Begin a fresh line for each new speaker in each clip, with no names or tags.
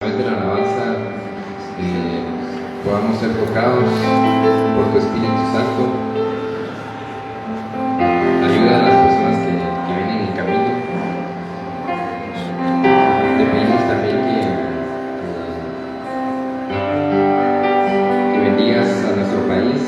de la alabanza podamos ser tocados por tu Espíritu Santo. Ayuda a las personas que vienen en camino. Te pedimos también que bendigas a nuestro país.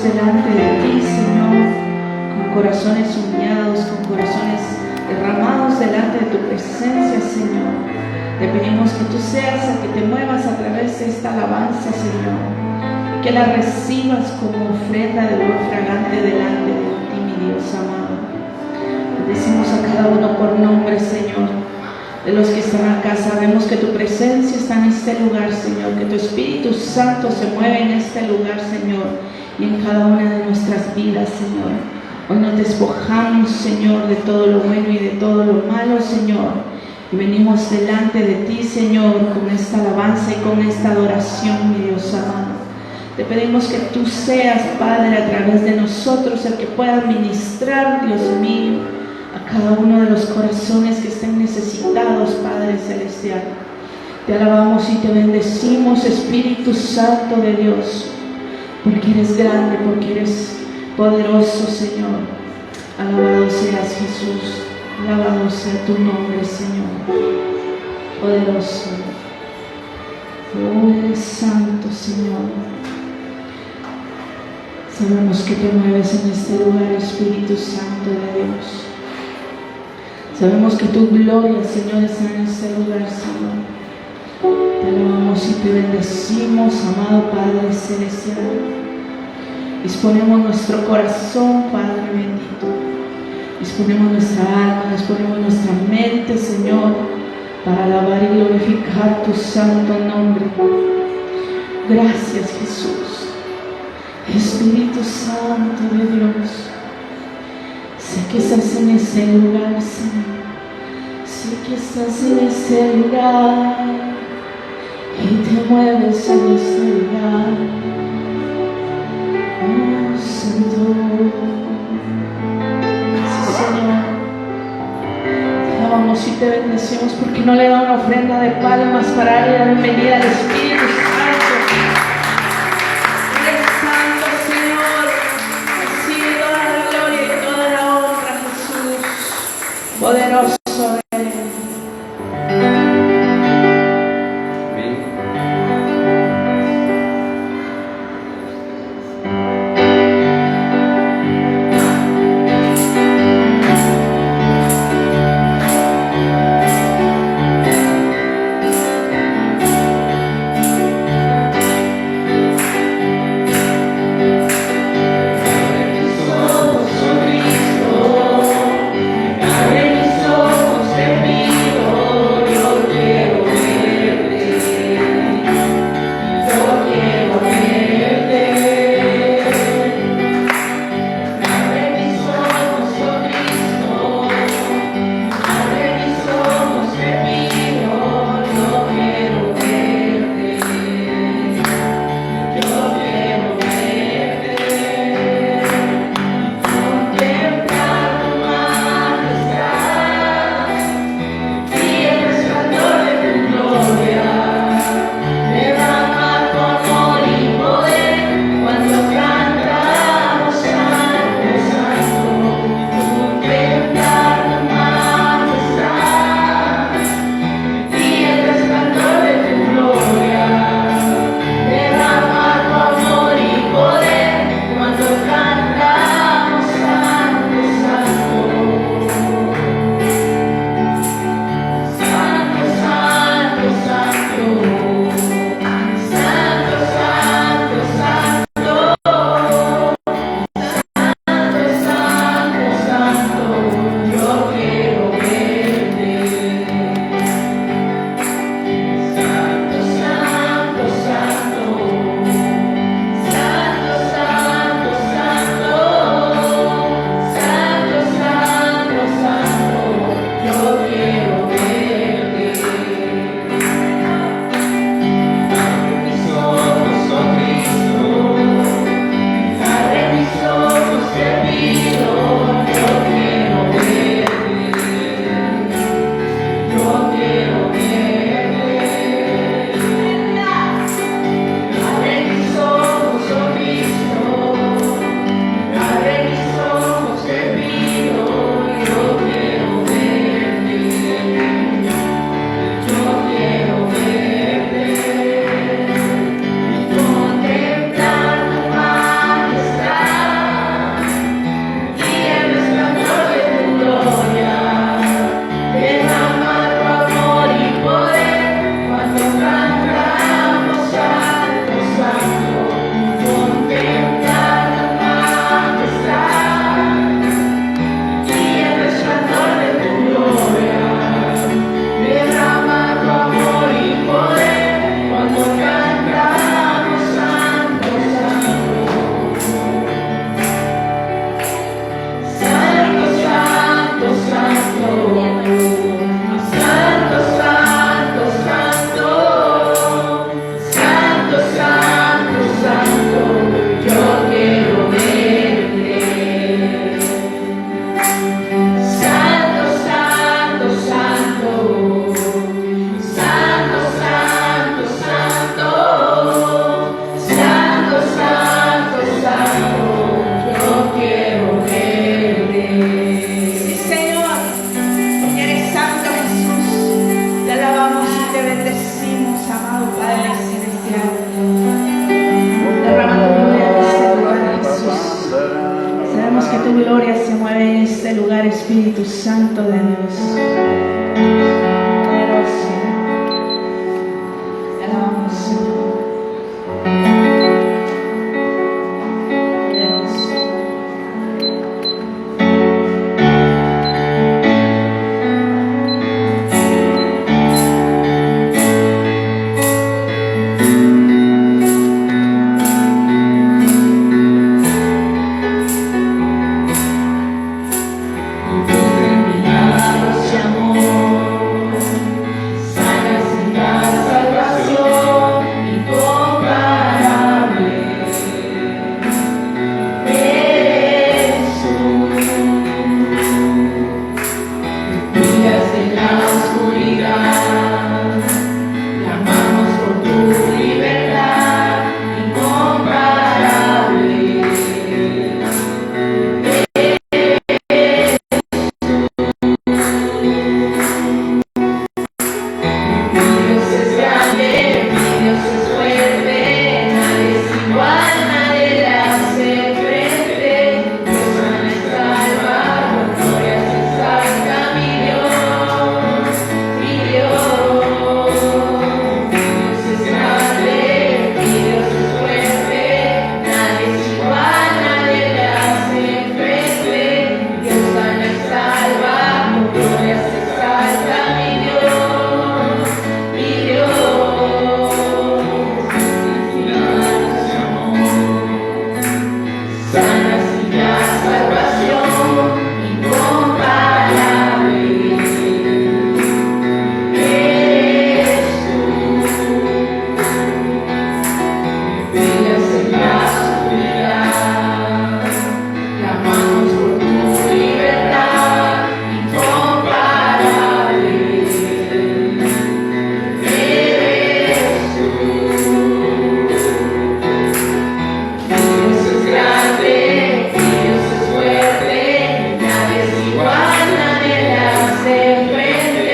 Delante de ti, Señor, con corazones humillados, con corazones derramados delante de tu presencia, Señor. Te pedimos que tú seas el que te muevas a través de esta alabanza, Señor, y que la recibas como ofrenda de olor fragante delante de ti, mi Dios amado. Bendecimos a cada uno por nombre, Señor. De los que están acá, sabemos que tu presencia está en este lugar, Señor, que tu Espíritu Santo se mueve en este lugar, Señor, y en cada una de nuestras vidas, Señor. Hoy nos despojamos, Señor, de todo lo bueno y de todo lo malo, Señor, y venimos delante de ti, Señor, con esta alabanza y con esta adoración, mi Dios amado. Te pedimos que tú seas, Padre, a través de nosotros, el que pueda ministrar, Dios mío, a cada uno de los corazones que estén necesitados, Padre Celestial. Te alabamos y te bendecimos, Espíritu Santo de Dios, porque eres grande, porque eres poderoso, Señor. Alabado seas, Jesús. Alabado sea tu nombre, Señor. Poderoso. Oh, eres santo, Señor. Sabemos que te mueves en este lugar, Espíritu Santo de Dios. Sabemos que tu gloria, Señor, está en este lugar, Señor. Te alabamos y te bendecimos, amado Padre Celestial. Disponemos nuestro corazón, Padre bendito. Disponemos nuestra alma, disponemos nuestra mente, Señor, para alabar y glorificar tu santo nombre. Gracias, Jesús. Espíritu Santo de Dios, sé que estás en ese lugar, Señor. Sé que estás en ese lugar y te mueves en ese lugar. Oh, Santo. Sí, Señor. Te alabamos y te bendecimos porque no le da una ofrenda de palmas para darle la bienvenida al Espíritu Santo. Eres santo, Señor. Recibe toda la gloria y toda la honra, Jesús. Poderoso.
Abre mis ojos,
Santo de Dios. Poderoso. Te alabamos, Señor. Poderoso. Milagros y amor, sanas y la salvación incomparable. Eres tú, brillas en la oscuridad, clamamos por tu libertad incomparable. Dios es grande, Dios es fuerte, nadie es igual, nadie le hace frente. Dios sana y salva, por gloria se exalta mi Dios, mi Dios. Dios es grande, Dios es fuerte, nadie es igual, nadie le hace frente. Dios sana y salva, por gloria se exalta mi Dios, mi Dios. Milagros y amor, sanas y la salvación incomparable. Eres tú, brillas en la oscuridad, clamamos por tu libertad incomparable. Eres tú, Dios es grande, Dios es fuerte, nadie es igual, nadie le hace frente.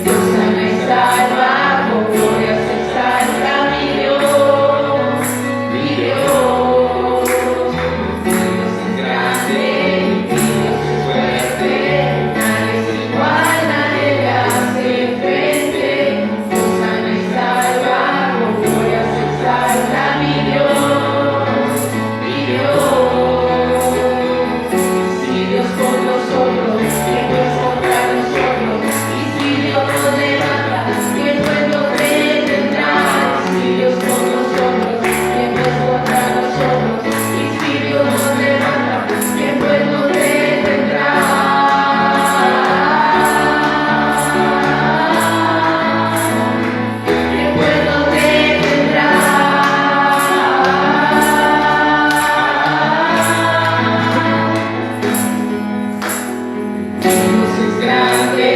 Dios sana y salva, por gloria se exalta mi Dios, mi Dios. Dios es grande, Dios es fuerte, nadie es igual, nadie le hace frente. Dios sana y salva, por gloria se exalta mi Dios, mi Dios. Si Dios con nosotros, ¿quién puede contra nosotros? Y si Dios nos levanta, ¿quién pues nos detendrá? Si Dios con nosotros, ¿quién pues contra nosotros? Y si Dios nos levanta, ¿quién pues nos detendrá? ¿Quién pues nos detendrá? Dios es grande,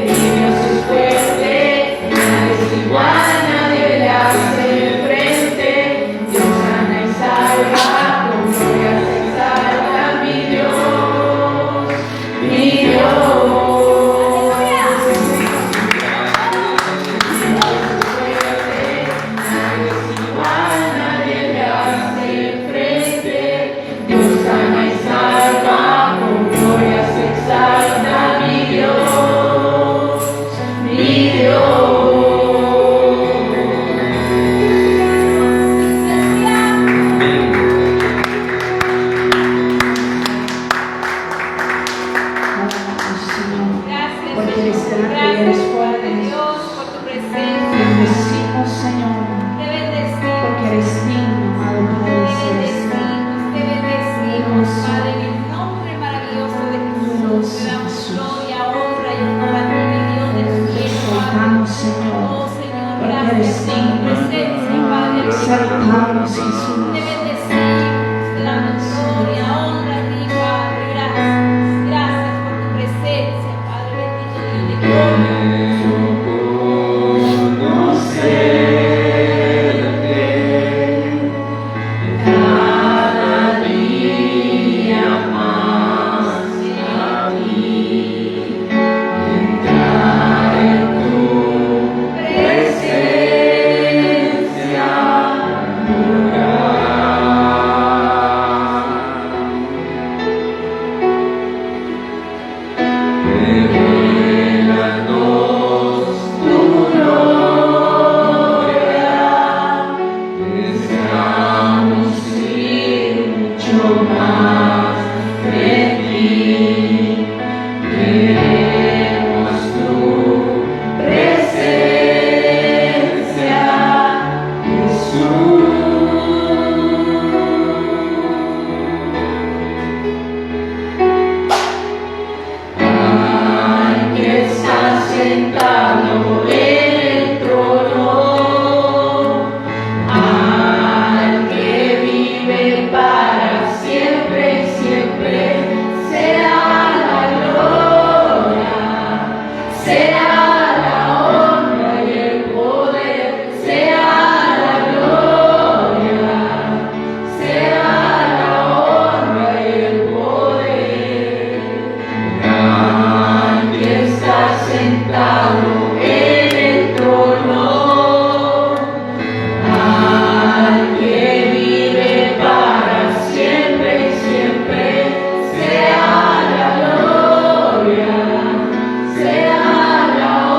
Dios es fuerte, nadie es igual, nadie le hace frente. Dios sana y salva, con gloria se exalta mi Dios, mi Dios. Nadie es igual, nadie le hace frente. Dios sana y salva, con gloria se exalta mi Dios, mi Dios. Alabamos, Señor,
Gracias,
porque eres
Señor.
grande y eres
Gracias,
fuerte.
Dios, por tu presencia.
Bendecimos, Señor,
Te bendecimos.
porque eres digno, amado
Te
Padre Celestial.
bendecimos, Padre, en el nombre maravilloso de Jesús. Te damos gloria, honra y honor a ti, mi Dios del
Te
cielo,
exaltamos,
Padre.
Señor,
Oh, Señor,
porque
gracias
eres
por tu
digno.
presencia, Padre.
Te exaltamos,
Te
Jesús.
bendecimos, te damos gloria, honra a ti, Padre. Gracias. Gracias por tu presencia, Padre bendito Dios de gloria.
Cada día más a ti, entrar en tu presencia.
Sea la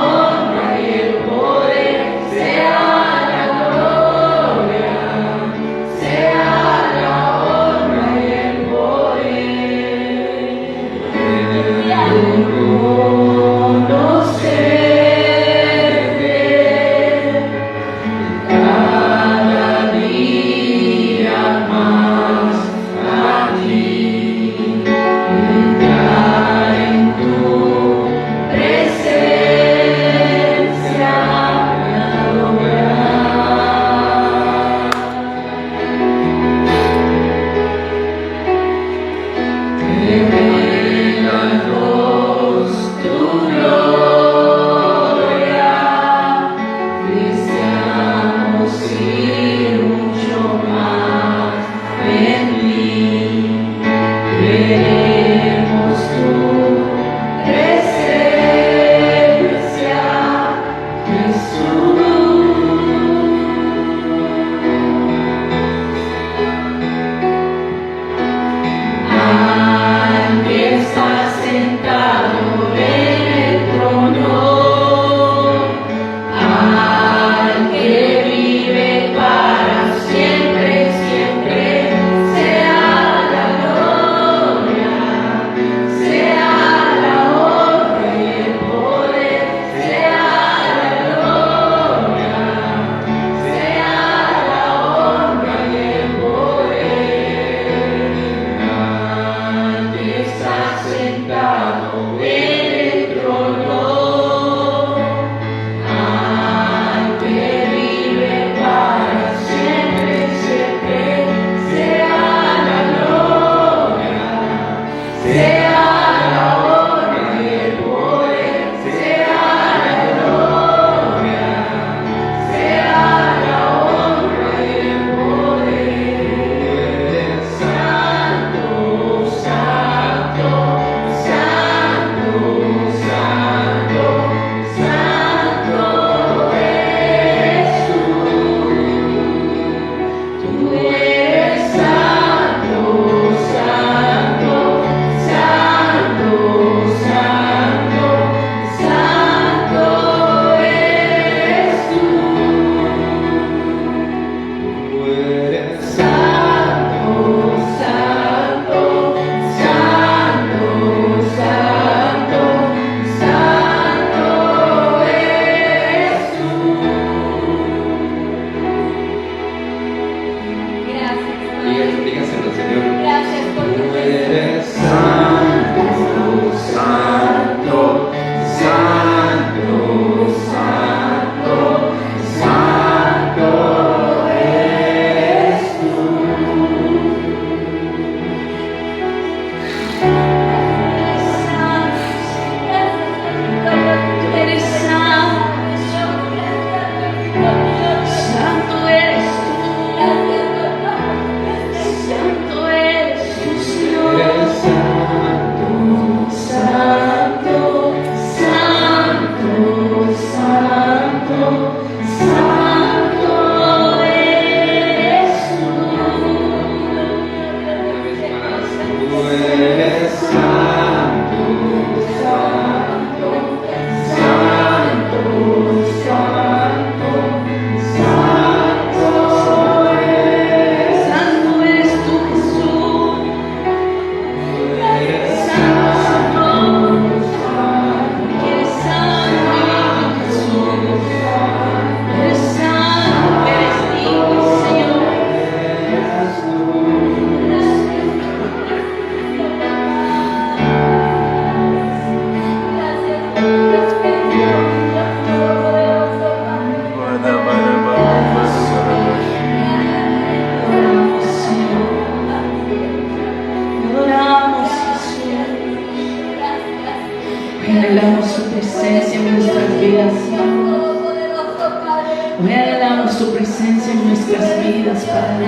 vidas, Señor.
Poderoso Padre.
Hoy anhelamos tu presencia en nuestras vidas, Padre.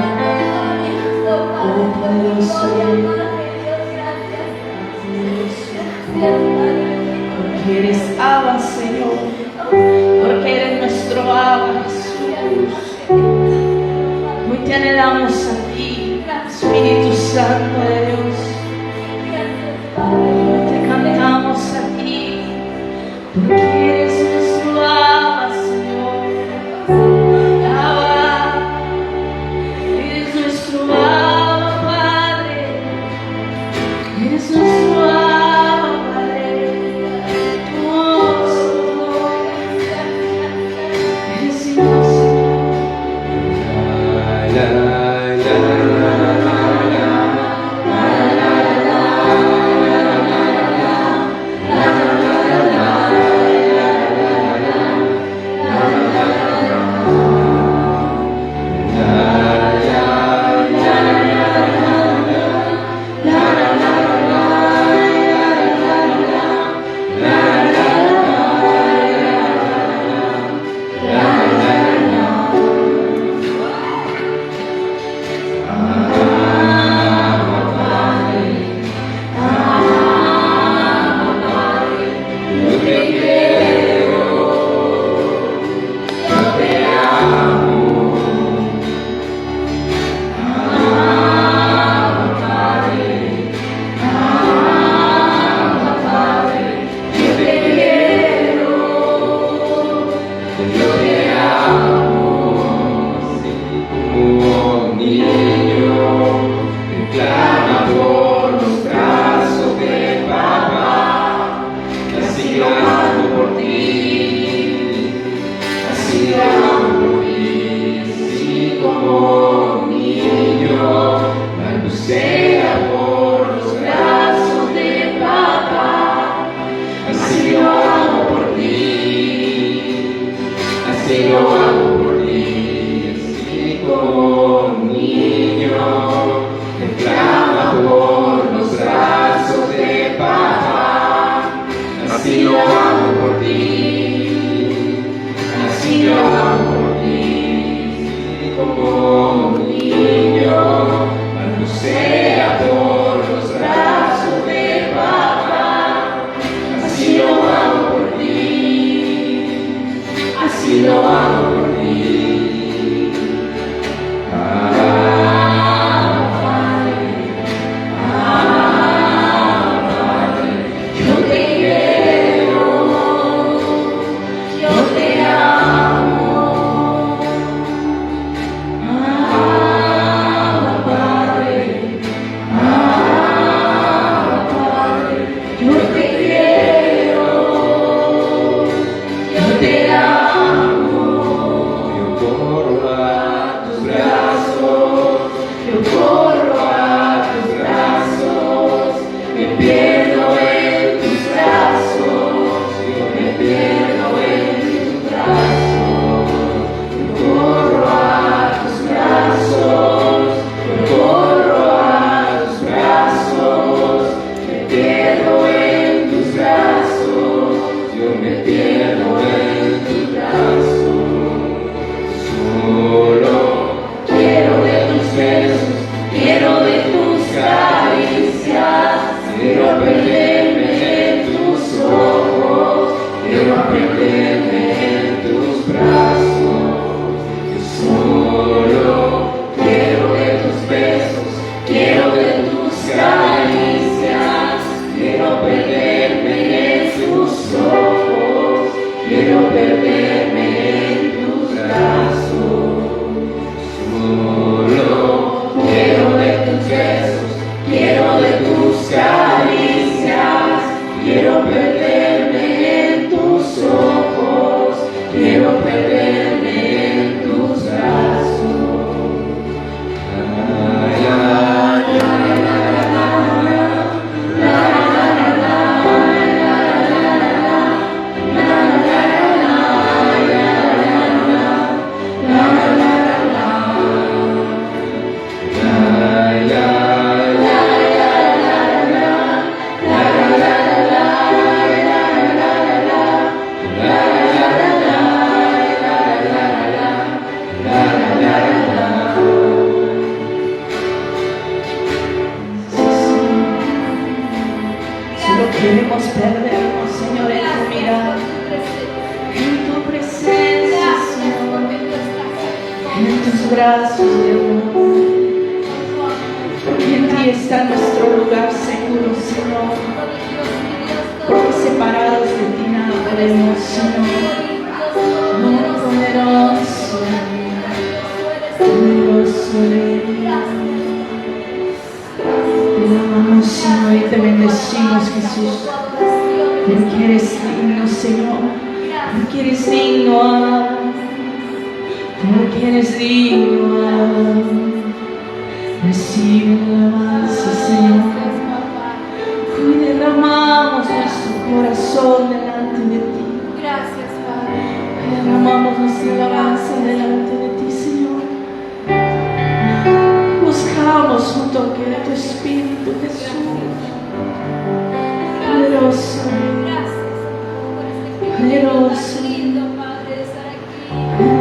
Oh, poderoso porque eres Abba, Señor. Porque eres nuestro Abba, Jesús. Hoy te anhelamos a ti, Espíritu Santo de Dios. Hoy te cantamos a ti, porque eres nuestro Abba, Señor. Abba, eres nuestro Abba, Padre. Eres nuestro Abba, Padre. Oh, Señor. Eres Dios,
Quiero perderme en tus ojos,
tus brazos de amor. Porque en ti está nuestro lugar seguro, Señor. Porque separados de ti nada podemos, Señor. Oh, poderoso, poderoso eres. Te amamos, Señor, y te bendecimos, Jesús. Porque eres digno, Señor. Porque eres digno, Abba. Porque eres digno, Abba. Recibe la alabanza, Señor. Hoy derramamos nuestro corazón delante de ti.
Gracias, Padre.
Derramamos nuestra alabanza delante de ti, Señor. Buscamos junto a que de tu Espíritu, Jesús. Poderoso,
Gracias por este
poderoso.
tan lindo, Padre, de estar aquí,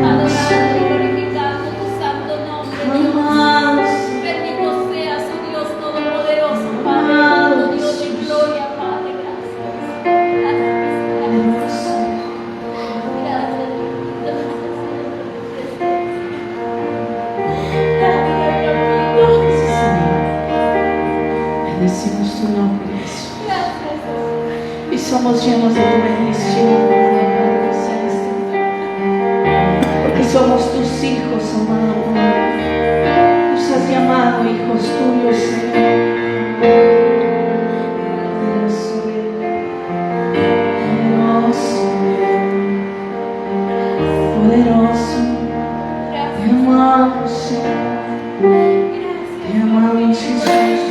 adorando y glorificando tu santo nombre, Dios.
Amados,
Bendito seas, oh Dios Todopoderoso, Padre, oh Dios de gloria, Padre, gracias.
poderoso. Bendecimos tu nombre, Jesús. Y somos llenos de tu bendición, Padre Celestial. Porque somos tus hijos, amado Padre. Nos has llamado hijos tuyos, Señor. Poderoso, poderoso, poderoso. Te amamos, Señor. Te amamos, Jesús.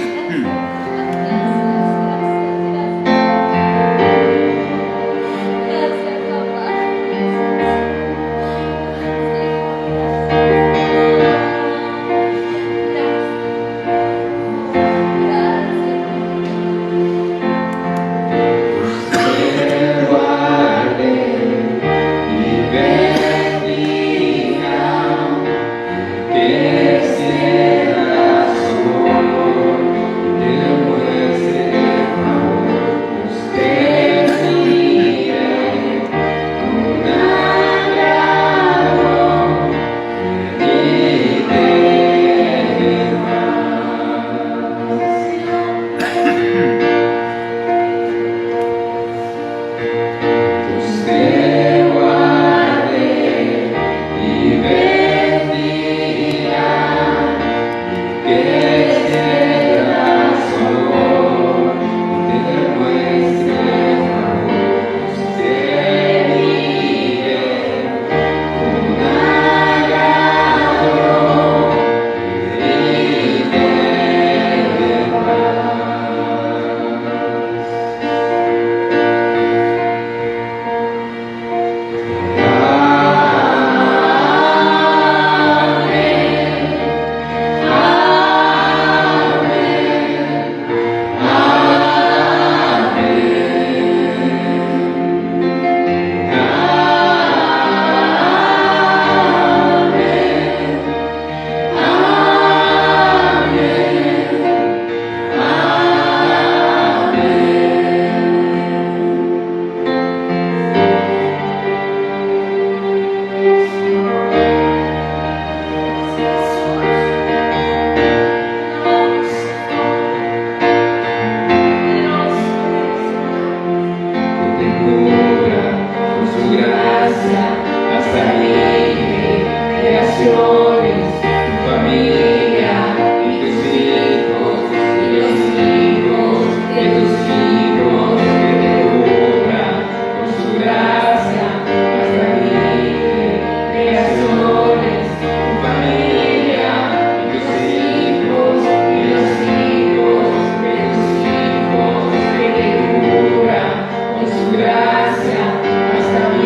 Gracias, hasta mi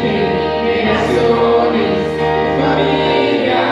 generaciones, familia.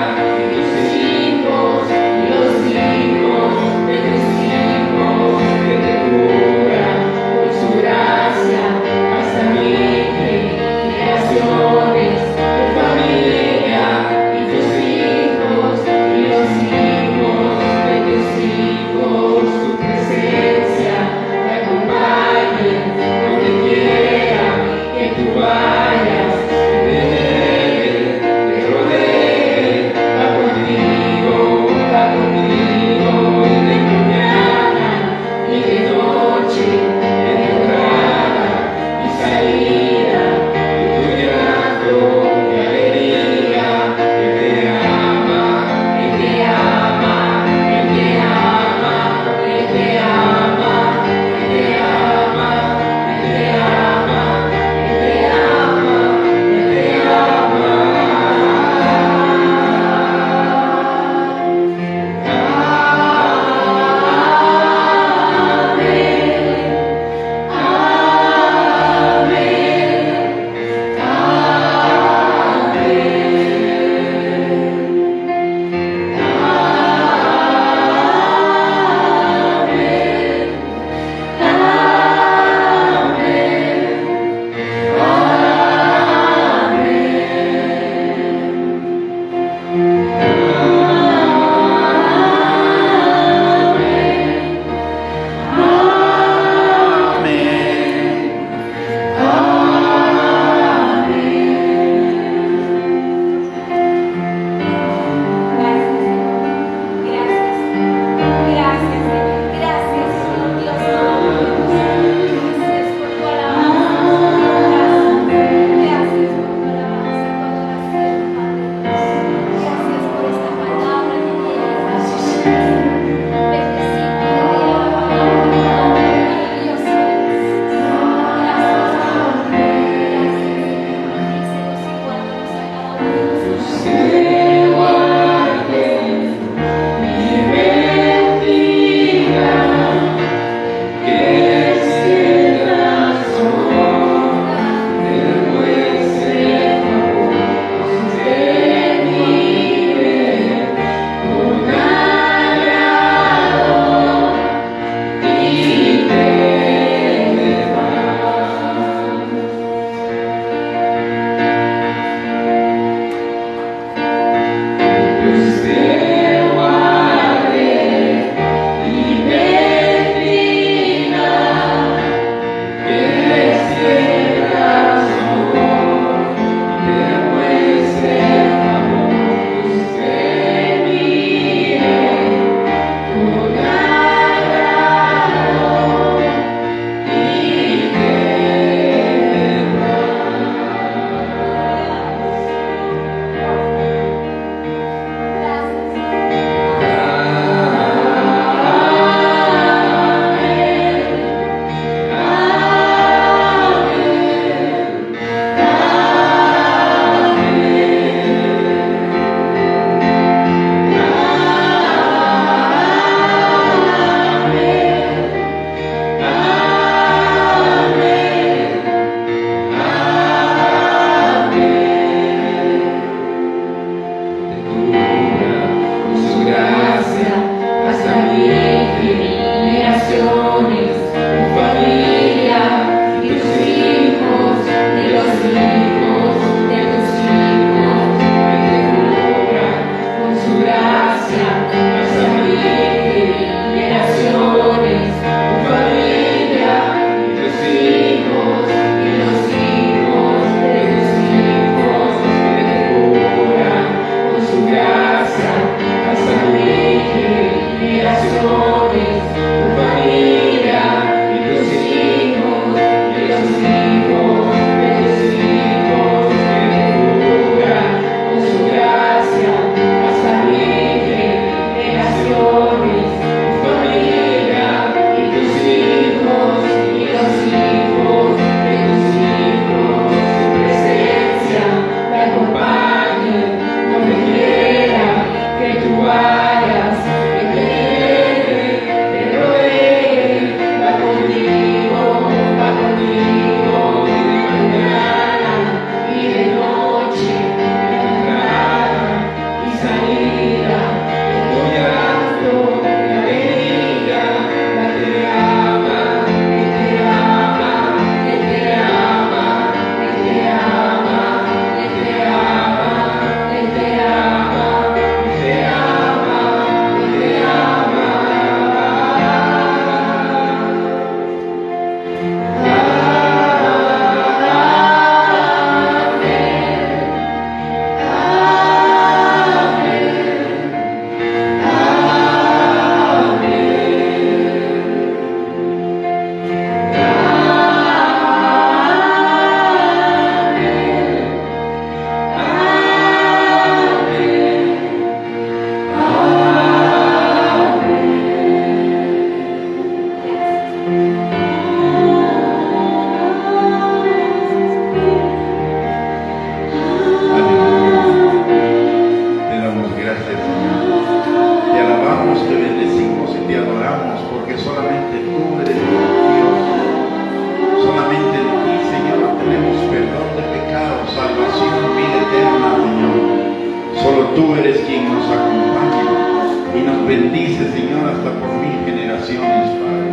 generaciones, Padre.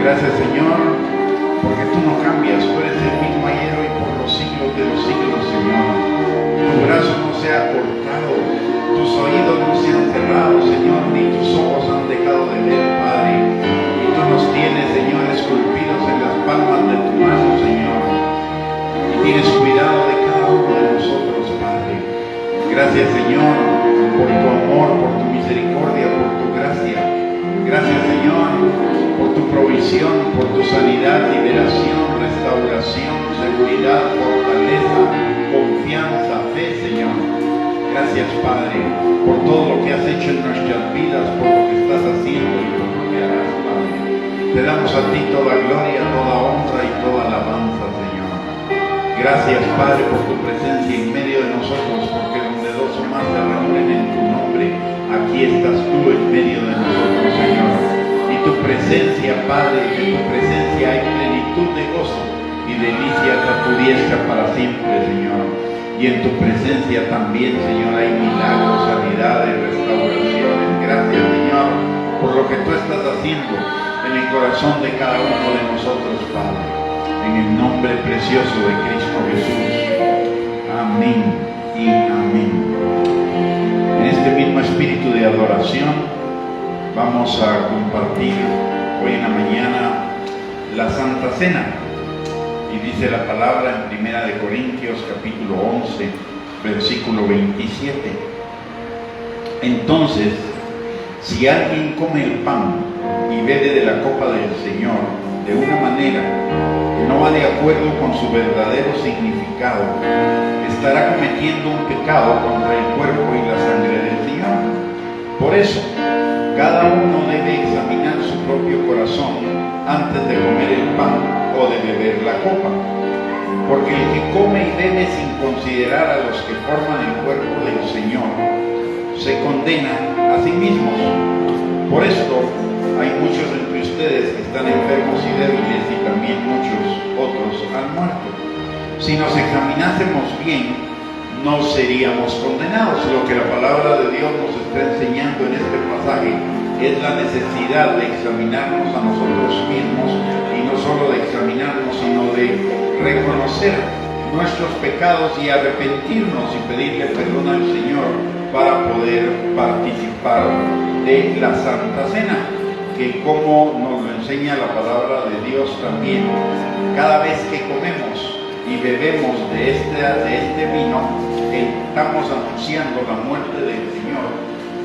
Gracias, Señor, porque tú no cambias, tú eres el mismo ayer, hoy, por los siglos de los siglos, Señor. Tu brazo no se ha cortado, tus oídos no se han cerrado, Señor, ni tus ojos han dejado de ver, Padre. Y tú nos tienes, Señor, esculpidos en las palmas de tu mano, Señor. Y tienes cuidado de cada uno de nosotros, Padre. Gracias, Señor, por tu amor, por tu misericordia, por tu gracia. Gracias, Señor, por tu provisión, por tu sanidad, liberación, restauración, seguridad, fortaleza, confianza, fe, Señor. Gracias, Padre, por todo lo que has hecho en nuestras vidas, por lo que estás haciendo y por lo que harás, Padre. Te damos a ti toda gloria, toda honra y toda alabanza, Señor. Gracias, Padre, por tu presencia en medio de nosotros, porque donde dos o más se reúnen en tu nombre, aquí estás tú en medio de nosotros, Señor. Y tu presencia, Padre, en tu presencia hay plenitud de gozo y delicias a tu diestra para siempre, Señor. Y en tu presencia también, Señor, hay milagros, sanidades, restauraciones. Gracias, Señor, por lo que tú estás haciendo en el corazón de cada uno de nosotros, Padre. En el nombre precioso de Cristo Jesús. Amén y amén. En este mismo espíritu de adoración vamos a compartir hoy en la mañana la Santa Cena. Y dice la palabra en 1 Corintios capítulo 11, versículo 27. Entonces, si alguien come el pan y bebe de la copa del Señor de una manera que no va de acuerdo con su verdadero significado, estará cometiendo un pecado contra el cuerpo y la sangre del Señor. Por eso, cada uno debe examinar su propio corazón antes de comer el pan o de beber la copa. Porque el que come y bebe sin considerar a los que forman el cuerpo del Señor, se condena a sí mismos. Por esto, hay muchos entre ustedes que están enfermos y débiles y también muchos otros han muerto. Si nos examinásemos bien, no seríamos condenados. Lo que la palabra de Dios nos está enseñando en este pasaje es la necesidad de examinarnos a nosotros mismos, y no solo de examinarnos, sino de reconocer nuestros pecados y arrepentirnos y pedirle perdón al Señor para poder participar de la Santa Cena, que, como nos lo enseña la palabra de Dios también, cada vez que comemos y bebemos de este vino, estamos anunciando la muerte del Señor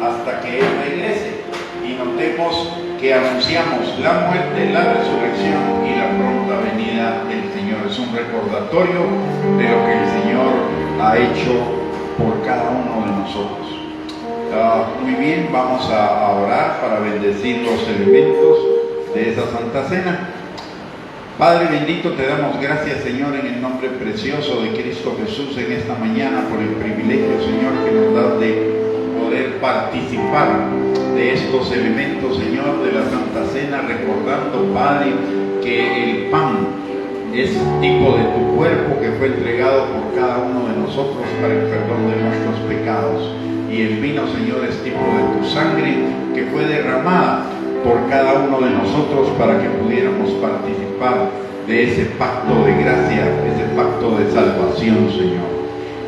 hasta que Él regrese. Y notemos que anunciamos la muerte, la resurrección y la pronta venida del Señor. Es un recordatorio de lo que el Señor ha hecho por cada uno de nosotros. Muy bien, vamos a orar para bendecir los elementos de esa Santa Cena. Padre bendito, te damos gracias, Señor, en el nombre precioso de Cristo Jesús en esta mañana, por el privilegio, Señor, que nos das de poder participar de estos elementos, Señor, de la Santa Cena, recordando, Padre, que el pan es tipo de tu cuerpo que fue entregado por cada uno de nosotros para el perdón de nuestros pecados, y el vino, Señor, es tipo de tu sangre que fue derramada por cada uno de nosotros para que pudiéramos participar de ese pacto de gracia, ese pacto de salvación, Señor.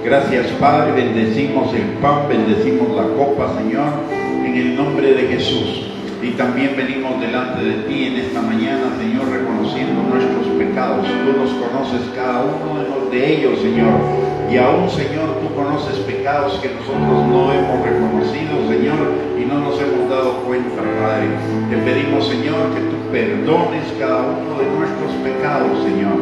Gracias, Padre, bendecimos el pan, bendecimos la copa, Señor, en el nombre de Jesús. Y también venimos delante de ti en esta mañana, Señor, reconociendo nuestros pecados. Tú nos conoces cada uno de ellos, Señor. Y aún, Señor, tú conoces pecados que nosotros no hemos reconocido, Señor, y no nos hemos dado cuenta, Padre. Te pedimos, Señor, que tú perdones cada uno de nuestros pecados, Señor.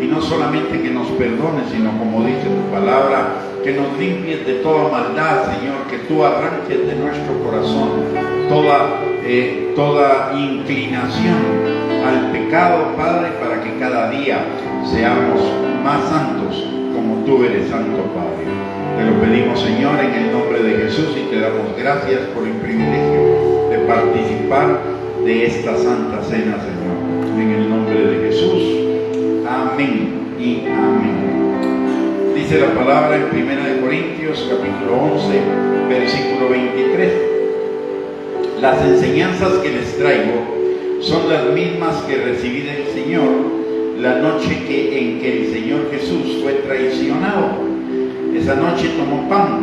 Y no solamente que nos perdones, sino, como dice tu palabra, que nos limpies de toda maldad, Señor, que tú arranques de nuestro corazón toda inclinación al pecado, Padre, para que cada día seamos más santos como tú eres santo, Padre. Te lo pedimos, Señor, en el nombre de Jesús, y te damos gracias por el privilegio de participar de esta Santa Cena, Señor. En el nombre de Jesús. Amén y amén. Dice la palabra en 1 Corintios capítulo 11, versículo 23. Las enseñanzas que les traigo son las mismas que recibí del Señor la noche en que el Señor Jesús fue traicionado. Esa noche tomó pan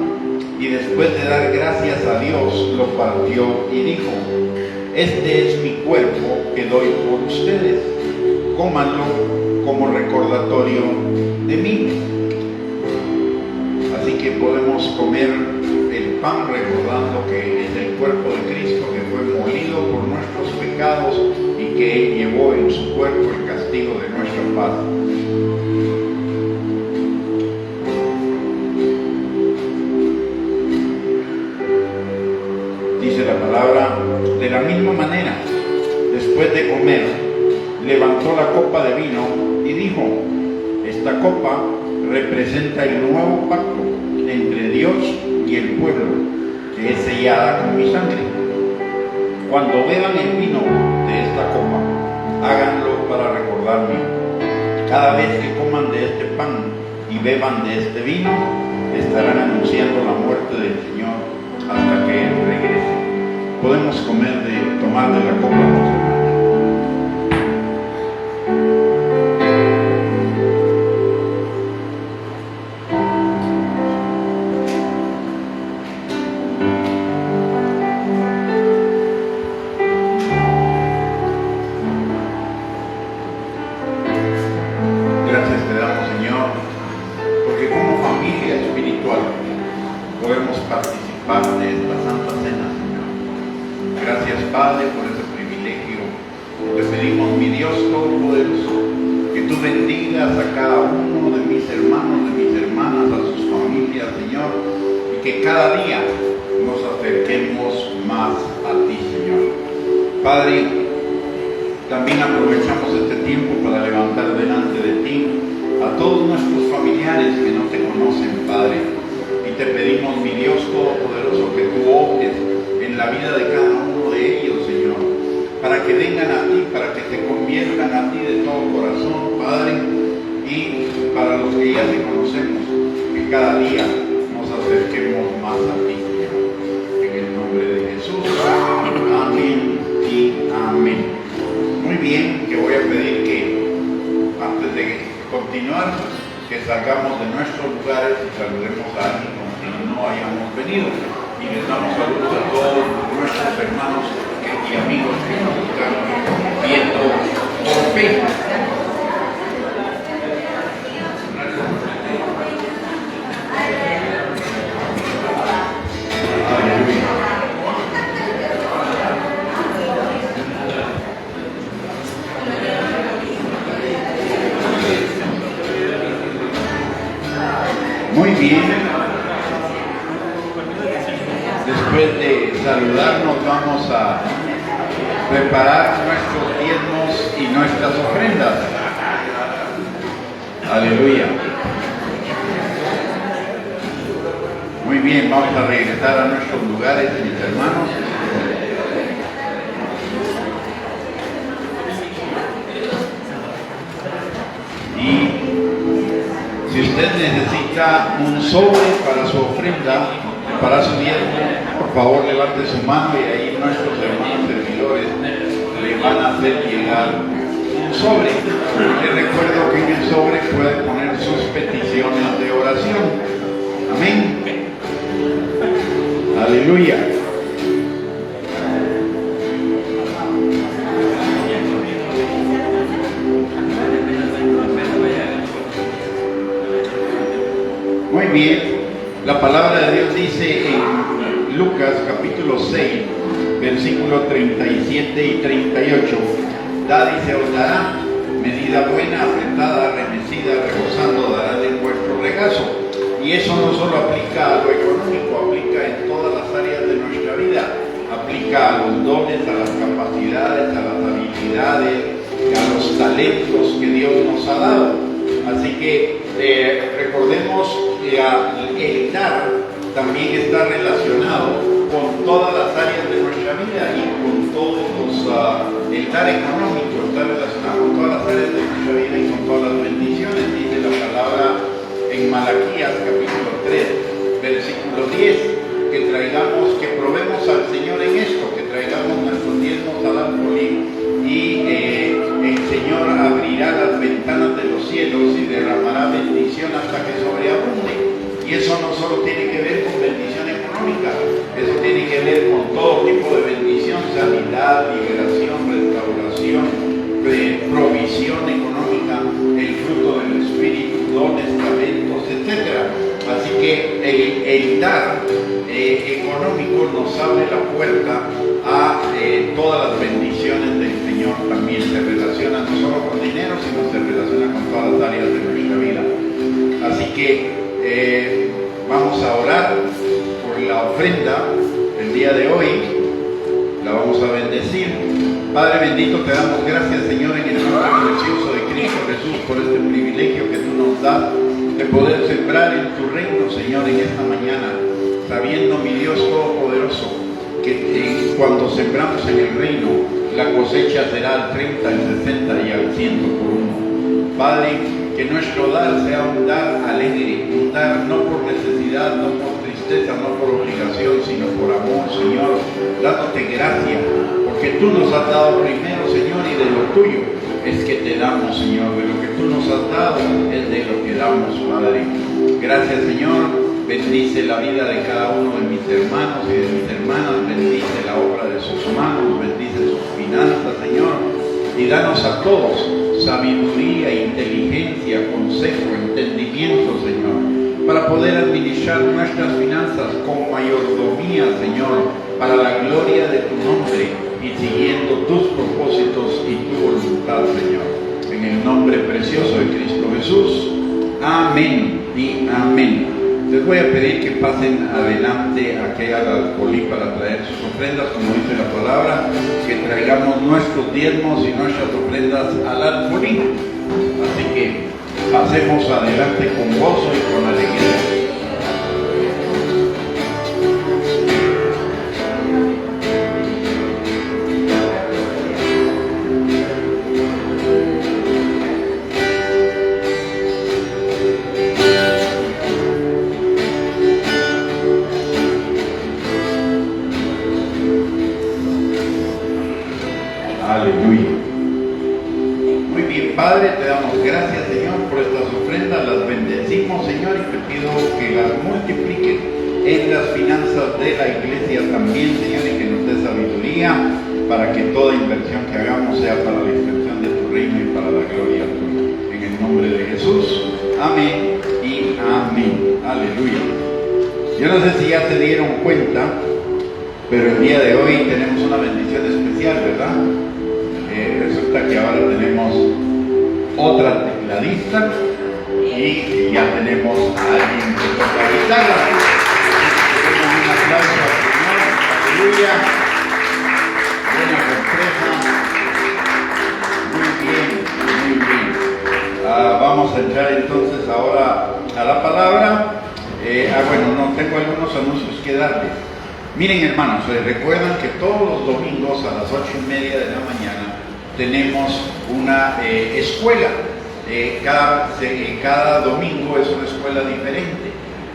y después de dar gracias a Dios lo partió y dijo: este es mi cuerpo que doy por ustedes, cómanlo como recordatorio de mí. Así que podemos comer el pan recordando que es el cuerpo de Cristo que fue molido por nuestros pecados y que Él llevó en su cuerpo el castigo de nuestra paz. Dice la palabra: de la misma manera, después de comer, levantó la copa de vino y dijo: esta copa representa el nuevo pacto entre Dios y el pueblo, que es sellada con mi sangre. Cuando beban el vino de esta copa, háganlo para recordarme. Cada vez que coman de este pan y beban de este vino, estarán anunciando la muerte del Señor hasta que Él regrese. Podemos tomar de la copa, hermanos. Gracias te damos, Señor, porque como familia espiritual podemos participar de esta Santa Cena, Señor. Gracias, Padre, por ese privilegio. Te pedimos, mi Dios Todopoderoso, que tú bendigas a cada uno de mis hermanos, de mis hermanas, a sus familias, Señor, y que cada día nos acerquemos más a ti, Señor. Padre, también aprovechamos este tiempo para levantar delante de ti a todos nuestros familiares que no te conocen, Padre. Y te pedimos, mi Dios Todopoderoso, que tú obres en la vida de cada uno de ellos, Señor, para que vengan a ti, para que te conviertan a ti de todo corazón, Padre. Y para los que ya te conocemos, que cada día nos acerquemos más a ti, Señor. En el nombre de Jesús. Amén y amén. Muy bien, que voy a pedir que antes de continuar, que salgamos de nuestros lugares y saludemos a alguien con quien no hayamos venido. Y les damos saludos a todos nuestros hermanos y amigos que nos están viendo por Facebook. Muy bien, después de saludarnos vamos a preparar nuestros diezmos y nuestras ofrendas. Aleluya. Muy bien, vamos a regresar a nuestros lugares, mis hermanos. Y si usted necesita un sobre para su ofrenda, para su diezmo, por favor levante su mano y ahí nuestros hermanos servidores le van a hacer llegar un sobre. Les recuerdo que en el sobre puede poner sus peticiones de oración. Amén. Aleluya. Muy bien, la palabra de Dios dice en Lucas capítulo 6, versículos 37 y 38, dad y se os dará, medida buena, apretada, remecida, rebosando, dará de vuestro regazo. Y eso no solo aplica a lo económico, aplica en todas las áreas de nuestra vida, aplica a los dones, a las capacidades, a las habilidades, a los talentos que Dios nos ha dado. Así que recordemos que el dar también está relacionado con todas las áreas de nuestra vida y con todos el dar económico está relacionado con todas las áreas de nuestra vida y con todas las bendiciones. Dice la palabra en Malaquías capítulo 3, versículo 10, que probemos al Señor en esto, que traigamos nuestros diezmos al alfolí y el Señor abrirá las ventanas de los cielos y derramará bendición hasta que sobreabunde. Y eso no solo tiene que ver con bendición económica, eso tiene que ver con todo tipo de bendición: sanidad, liberación, restauración, provisión económica, el fruto del Espíritu, dones, talentos, etc. Así que el dar económico nos abre la puerta a todas las bendiciones del Señor. También se relaciona no solo con dinero, sino se relaciona con todas las áreas de nuestra vida. Así que vamos a orar por la ofrenda el día de hoy. La vamos a bendecir. Padre bendito, te damos gracias, Señor, en el nombre precioso de Cristo Jesús, por este privilegio que tú nos das de poder sembrar en tu reino, Señor, en esta mañana, sabiendo, mi Dios Todopoderoso, que cuando sembramos en el reino, la cosecha será al 30, al 60 y al 100 por uno. Padre, que nuestro dar sea un dar alegre, un dar no por necesidad, no por tristeza, no por obligación, sino por amor, Señor, dándote gracias, porque tú nos has dado primero, Señor, y de lo tuyo es que te damos, Señor. De lo que tú nos has dado es de lo que damos, Padre. Gracias, Señor. Bendice la vida de cada uno de mis hermanos y de mis hermanas. Bendice la obra de sus manos, bendice sus finanzas, Señor. Y danos a todos sabiduría, inteligencia, consejo, entendimiento, Señor, para poder administrar nuestras finanzas con mayordomía, Señor, para la gloria de tu nombre y siguiendo tus propósitos y tu voluntad, Señor. En el nombre precioso de Cristo Jesús. Amén y amén. Les voy a pedir que pasen adelante aquí al alfolí para traer sus ofrendas, como dice la palabra, que traigamos nuestros diezmos y nuestras ofrendas al alfolí. Así que pasemos adelante con gozo y con alegría. Aleluya. Muy bien, Padre, te damos gracias, Señor, por estas ofrendas. Las bendecimos, Señor, y te pido que las multipliques en las finanzas de la iglesia también, Señor, y que nos dé sabiduría para que toda inversión que hagamos sea para la extensión de tu reino y para la gloria tuya. En el nombre de Jesús. Amén y amén. Aleluya. Yo no sé si ya se dieron cuenta, pero el día de hoy tenemos una bendición especial, ¿verdad? Resulta que ahora tenemos otra tecladista y ya tenemos a alguien que toca guitarra. Tenemos un aplauso al Señor. Aleluya. Buena sorpresa. Muy bien. Vamos a entrar entonces ahora a la palabra. Bueno, no tengo algunos anuncios que darles. Miren, hermanos, recuerdan que todos los domingos a las 8:30 de la mañana tenemos una escuela. Cada domingo es una escuela diferente.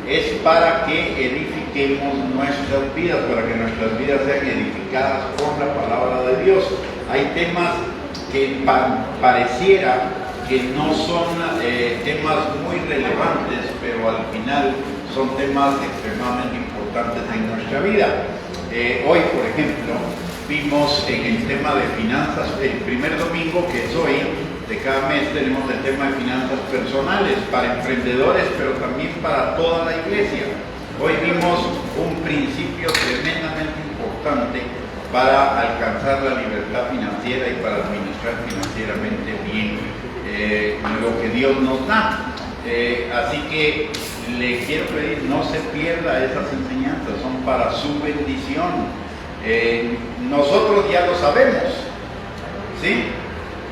Es para que edifiquemos nuestras vidas, para que nuestras vidas sean edificadas por la palabra de Dios. Hay temas que pareciera que no son temas muy relevantes, pero al final son temas extremadamente importantes en nuestra vida. Hoy, por ejemplo, vimos en el tema de finanzas, el primer domingo que es hoy de cada mes tenemos el tema de finanzas personales para emprendedores, pero también para toda la iglesia. Hoy vimos un principio tremendamente importante para alcanzar la libertad financiera y para administrar financieramente bien lo que Dios nos da. Así que le quiero pedir, no se pierda esas enseñanzas, son para su bendición. Nosotros ya lo sabemos, ¿sí?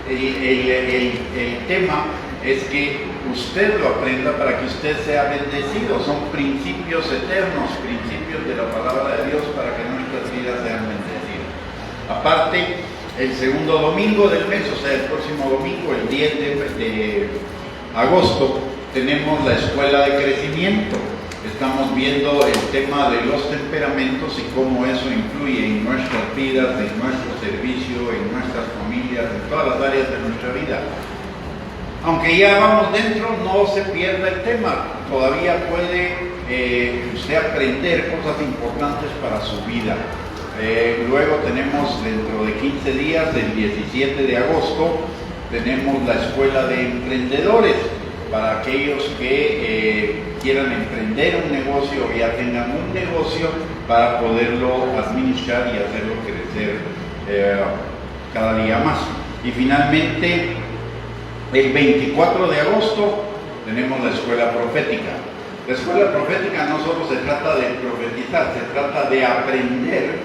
El tema es que usted lo aprenda para que usted sea bendecido. Son principios eternos, principios de la palabra de Dios para que nuestras vidas sean bendecidas. Aparte, el segundo domingo del mes, o sea, el próximo domingo, el 10 de agosto, tenemos la escuela de crecimiento. Estamos viendo el tema de los temperamentos y cómo eso influye en nuestras vidas, en nuestro servicio, en nuestras familias, en todas las áreas de nuestra vida. Aunque ya vamos dentro, no se pierda el tema. Todavía puede usted aprender cosas importantes para su vida. Luego tenemos dentro de 15 días, el 17 de agosto, tenemos la Escuela de Emprendedores. Para aquellos que quieran emprender un negocio o ya tengan un negocio para poderlo administrar y hacerlo crecer cada día más. Y finalmente, el 24 de agosto tenemos la Escuela Profética. La Escuela Profética no solo se trata de profetizar, se trata de aprender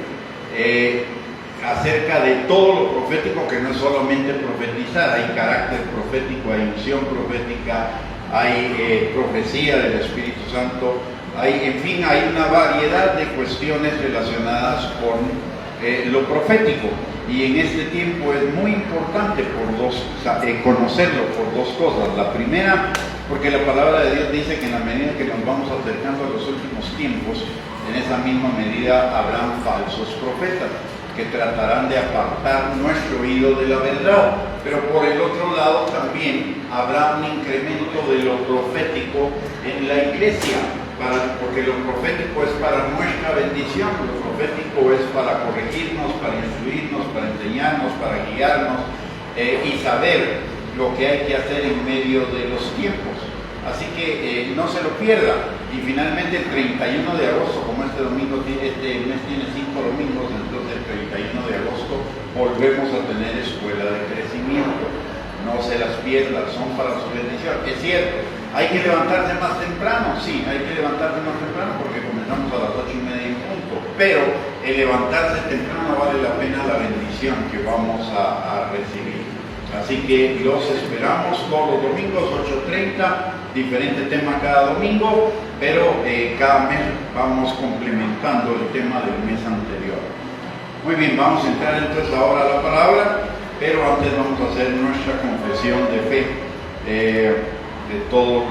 acerca de todo lo profético, que no es solamente profetizar, hay carácter profético, hay unción profética, hay profecía del Espíritu Santo, en fin, hay una variedad de cuestiones relacionadas con lo profético. Y en este tiempo es muy importante conocerlo por dos cosas. La primera, porque la palabra de Dios dice que en la medida que nos vamos acercando a los últimos tiempos, en esa misma medida habrán falsos profetas que tratarán de apartar nuestro oído de la verdad. Pero por el otro lado también habrá un incremento de lo profético en la iglesia, porque lo profético es para nuestra bendición, lo profético es para corregirnos, para instruirnos, para enseñarnos, para guiarnos y saber lo que hay que hacer en medio de los tiempos. Así que no se lo pierda. Y finalmente el 31 de agosto, como este mes tiene 5 domingos, entonces el 31 de agosto volvemos a tener escuela de crecimiento. No se las pierda, son para su bendición. Es cierto, hay que levantarse más temprano, sí, hay que levantarse más temprano porque comenzamos a las 8:30 en punto, pero el levantarse temprano vale la pena la bendición que vamos a recibir. Así que los esperamos todos los domingos, 8:30, diferente tema cada domingo, pero cada mes vamos complementando el tema del mes anterior. Muy bien, vamos a entrar entonces ahora a la palabra, pero antes vamos a hacer nuestra confesión de fe de todos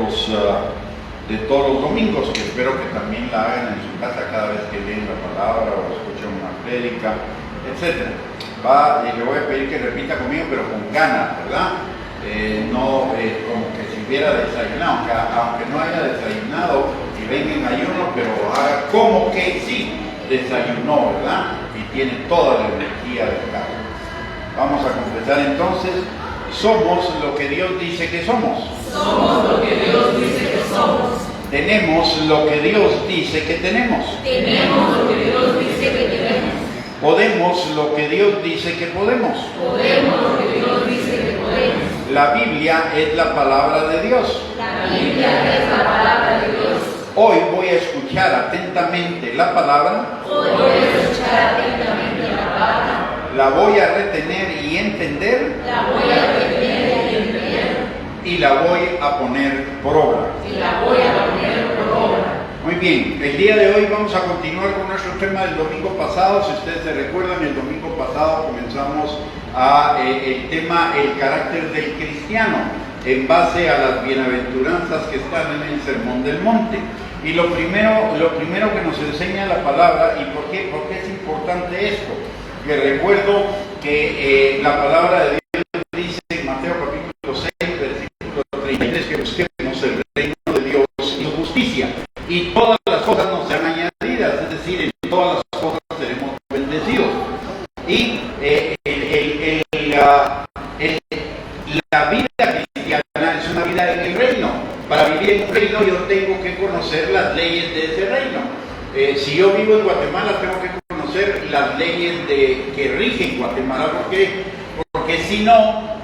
los domingos, que espero que también la hagan en su casa cada vez que leen la palabra o escuchan una prédica, etc. Le voy a pedir que repita conmigo, pero con ganas, ¿verdad? No como que si hubiera desayunado, aunque no haya desayunado y venga en ayuno, pero haga como que sí desayunó, ¿verdad? Y tiene toda la energía del carro. Vamos a confesar entonces: somos lo que Dios dice que somos.
Somos lo que Dios dice que somos.
Tenemos lo que Dios dice que tenemos.
Tenemos lo que Dios dice que tenemos.
Podemos lo que Dios dice que podemos.
Podemos lo que Dios dice que podemos.
La Biblia es la palabra de Dios.
La Biblia es la palabra de Dios.
Hoy voy a escuchar atentamente la palabra.
Hoy voy a escuchar atentamente la palabra.
La voy a retener y entender.
La voy a retener y entender.
Y la voy a poner por obra.
Y la voy a poner por obra.
Muy bien, el día de hoy vamos a continuar con nuestro tema del domingo pasado. Si ustedes se recuerdan, el domingo pasado comenzamos el tema el carácter del cristiano en base a las bienaventuranzas que están en el Sermón del Monte. Y lo primero que nos enseña la palabra, y por qué es importante esto, que recuerdo que la palabra de Dios dice en Mateo capítulo 6, versículo 33, que busquemos el reino de Dios y su justicia, y todas las cosas nos serán añadidas, es decir, en todas las cosas seremos bendecidos. Y la vida cristiana es una vida en el reino. Para vivir en un reino yo tengo que conocer las leyes de ese reino. Si yo vivo en Guatemala tengo que conocer las leyes que rigen Guatemala. ¿Por qué? Porque si no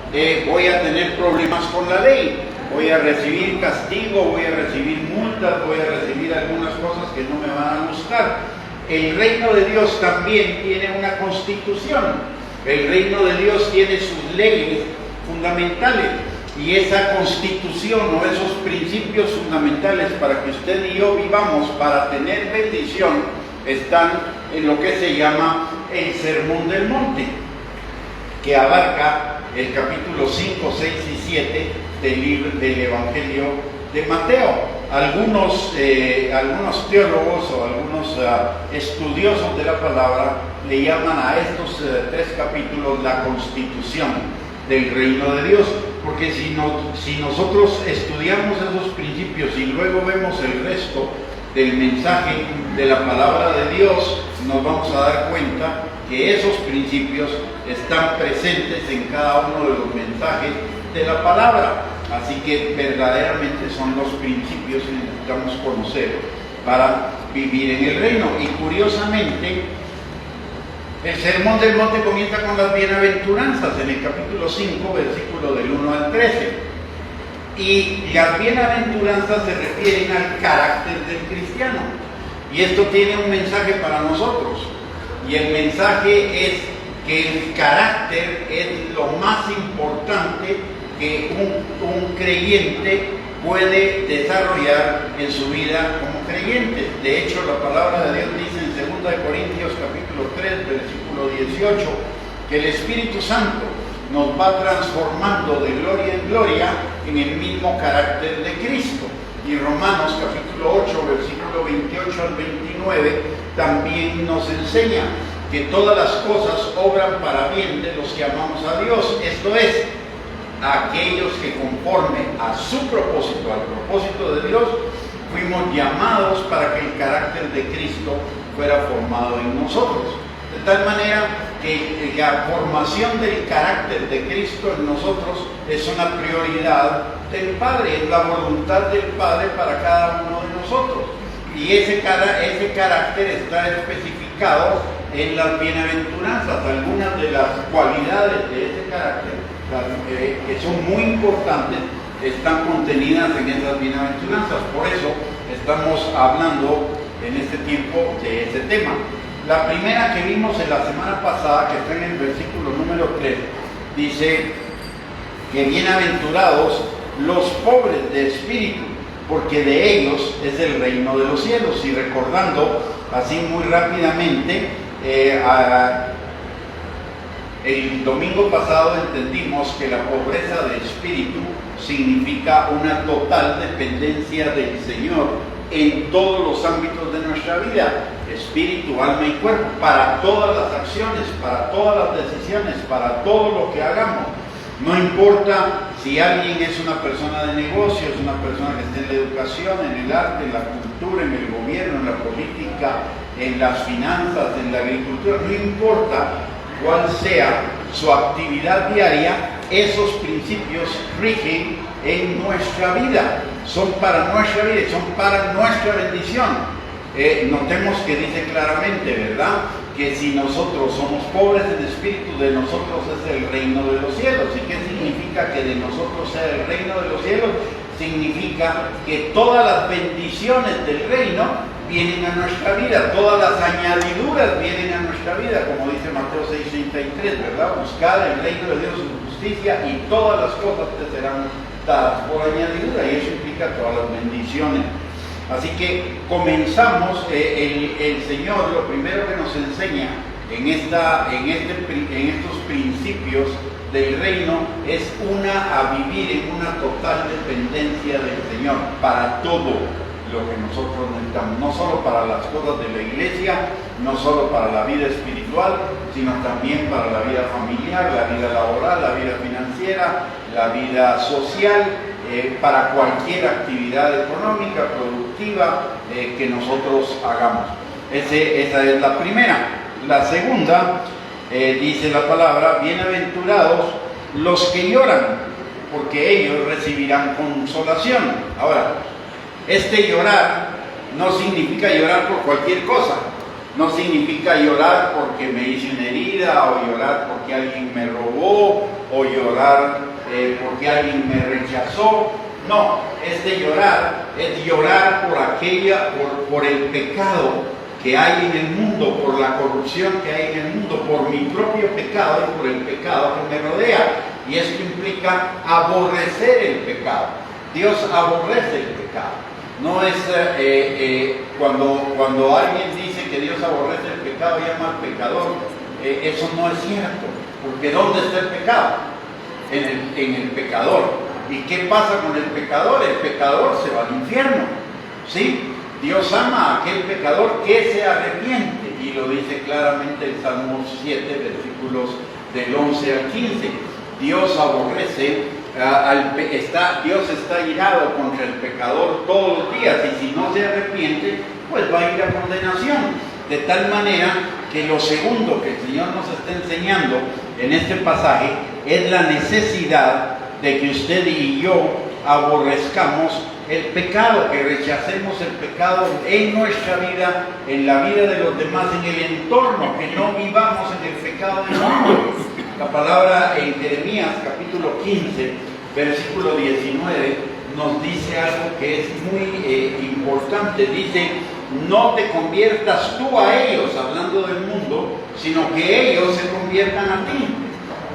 voy a tener problemas con la ley. Voy a recibir castigo, voy a recibir multas, voy a recibir algunas cosas que no me van a gustar. El reino de Dios también tiene una constitución. El reino de Dios tiene sus leyes fundamentales. Y esa constitución o esos principios fundamentales para que usted y yo vivamos, para tener bendición, están en lo que se llama el Sermón del Monte, que abarca el capítulo 5, 6 y 7 del Evangelio de Mateo. algunos teólogos o algunos estudiosos de la palabra le llaman a estos 3 capítulos la constitución del reino de Dios, porque si nosotros estudiamos esos principios y luego vemos el resto del mensaje de la palabra de Dios, nos vamos a dar cuenta que esos principios están presentes en cada uno de los mensajes de la palabra. Así que verdaderamente son los principios que necesitamos conocer para vivir en el reino. Y curiosamente, el Sermón del Monte comienza con las bienaventuranzas en el capítulo 5, versículo del 1 al 13. Y las bienaventuranzas se refieren al carácter del cristiano. Y esto tiene un mensaje para nosotros. Y el mensaje es que el carácter es lo más importante que un creyente puede desarrollar en su vida como creyente. De hecho, la palabra de Dios dice en 2 Corintios capítulo 3, versículo 18, que el Espíritu Santo nos va transformando de gloria en gloria en el mismo carácter de Cristo. Y Romanos capítulo 8, versículo 28 al 29 también nos enseña que todas las cosas obran para bien de los que amamos a Dios, esto es, a aquellos que conforme a su propósito, al propósito de Dios, fuimos llamados para que el carácter de Cristo fuera formado en nosotros. De tal manera que la formación del carácter de Cristo en nosotros es una prioridad del Padre, es la voluntad del Padre para cada uno de nosotros. Y ese carácter está especificado en las bienaventuranzas. Algunas de las cualidades de ese carácter, que son muy importantes, están contenidas en esas bienaventuranzas. Por eso estamos hablando en este tiempo de ese tema. La primera que vimos en la semana pasada, que está en el versículo número 3, dice que bienaventurados los pobres de espíritu, porque de ellos es el reino de los cielos. Y recordando así muy rápidamente, el domingo pasado entendimos que la pobreza de espíritu significa una total dependencia del Señor en todos los ámbitos de nuestra vida, espíritu, alma y cuerpo, para todas las acciones, para todas las decisiones, para todo lo que hagamos. No importa si alguien es una persona de negocios, una persona que esté en la educación, en el arte, en la cultura, en el gobierno, en la política, en las finanzas, en la agricultura, no importa cuál sea su actividad diaria, esos principios rigen en nuestra vida, son para nuestra vida, son para nuestra bendición. Notemos que dice claramente, ¿verdad?, que si nosotros somos pobres en espíritu, de nosotros es el reino de los cielos. ¿Y qué significa que de nosotros sea el reino de los cielos? Significa que todas las bendiciones del reino vienen a nuestra vida, todas las añadiduras vienen a nuestra vida, como dice Mateo 6:33, ¿verdad? Buscar el reino de Dios y su justicia y todas las cosas te serán dadas por añadidura, y eso implica todas las bendiciones. Así que comenzamos, el Señor lo primero que nos enseña en estos principios del reino es a vivir en una total dependencia del Señor para todo lo que nosotros necesitamos, no solo para las cosas de la iglesia, no solo para la vida espiritual, sino también para la vida familiar, la vida laboral, la vida financiera, la vida social, para cualquier actividad económica, productiva que nosotros hagamos. Esa es la primera. La segunda, dice la palabra, bienaventurados los que lloran, porque ellos recibirán consolación. Ahora, este llorar no significa llorar por cualquier cosa, no significa llorar porque me hice una herida, o llorar porque alguien me robó, o llorar porque alguien me rechazó. No, este llorar es llorar por el pecado que hay en el mundo, por la corrupción que hay en el mundo, por mi propio pecado y por el pecado que me rodea. Y esto implica aborrecer el pecado. Dios aborrece el pecado. No es cuando alguien dice que Dios aborrece el pecado, llama al pecador, eso no es cierto, porque ¿dónde está el pecado? En el pecador. ¿Y qué pasa con el pecador? El pecador se va al infierno. ¿sí? Dios ama a aquel pecador que se arrepiente, y lo dice claramente el Salmo 7, versículos del 11 al 15. Dios aborrece, Dios está irado contra el pecador todos los días, y si no se arrepiente, pues va a ir a condenación. De tal manera que lo segundo que el Señor nos está enseñando en este pasaje es la necesidad de que usted y yo aborrezcamos el pecado, que rechacemos el pecado en nuestra vida, en la vida de los demás, en el entorno, que no vivamos en el pecado del mundo. La palabra en Jeremías capítulo 15, versículo 19, nos dice algo que es muy importante. Dice: no te conviertas tú a ellos, hablando del mundo, sino que ellos se conviertan a ti.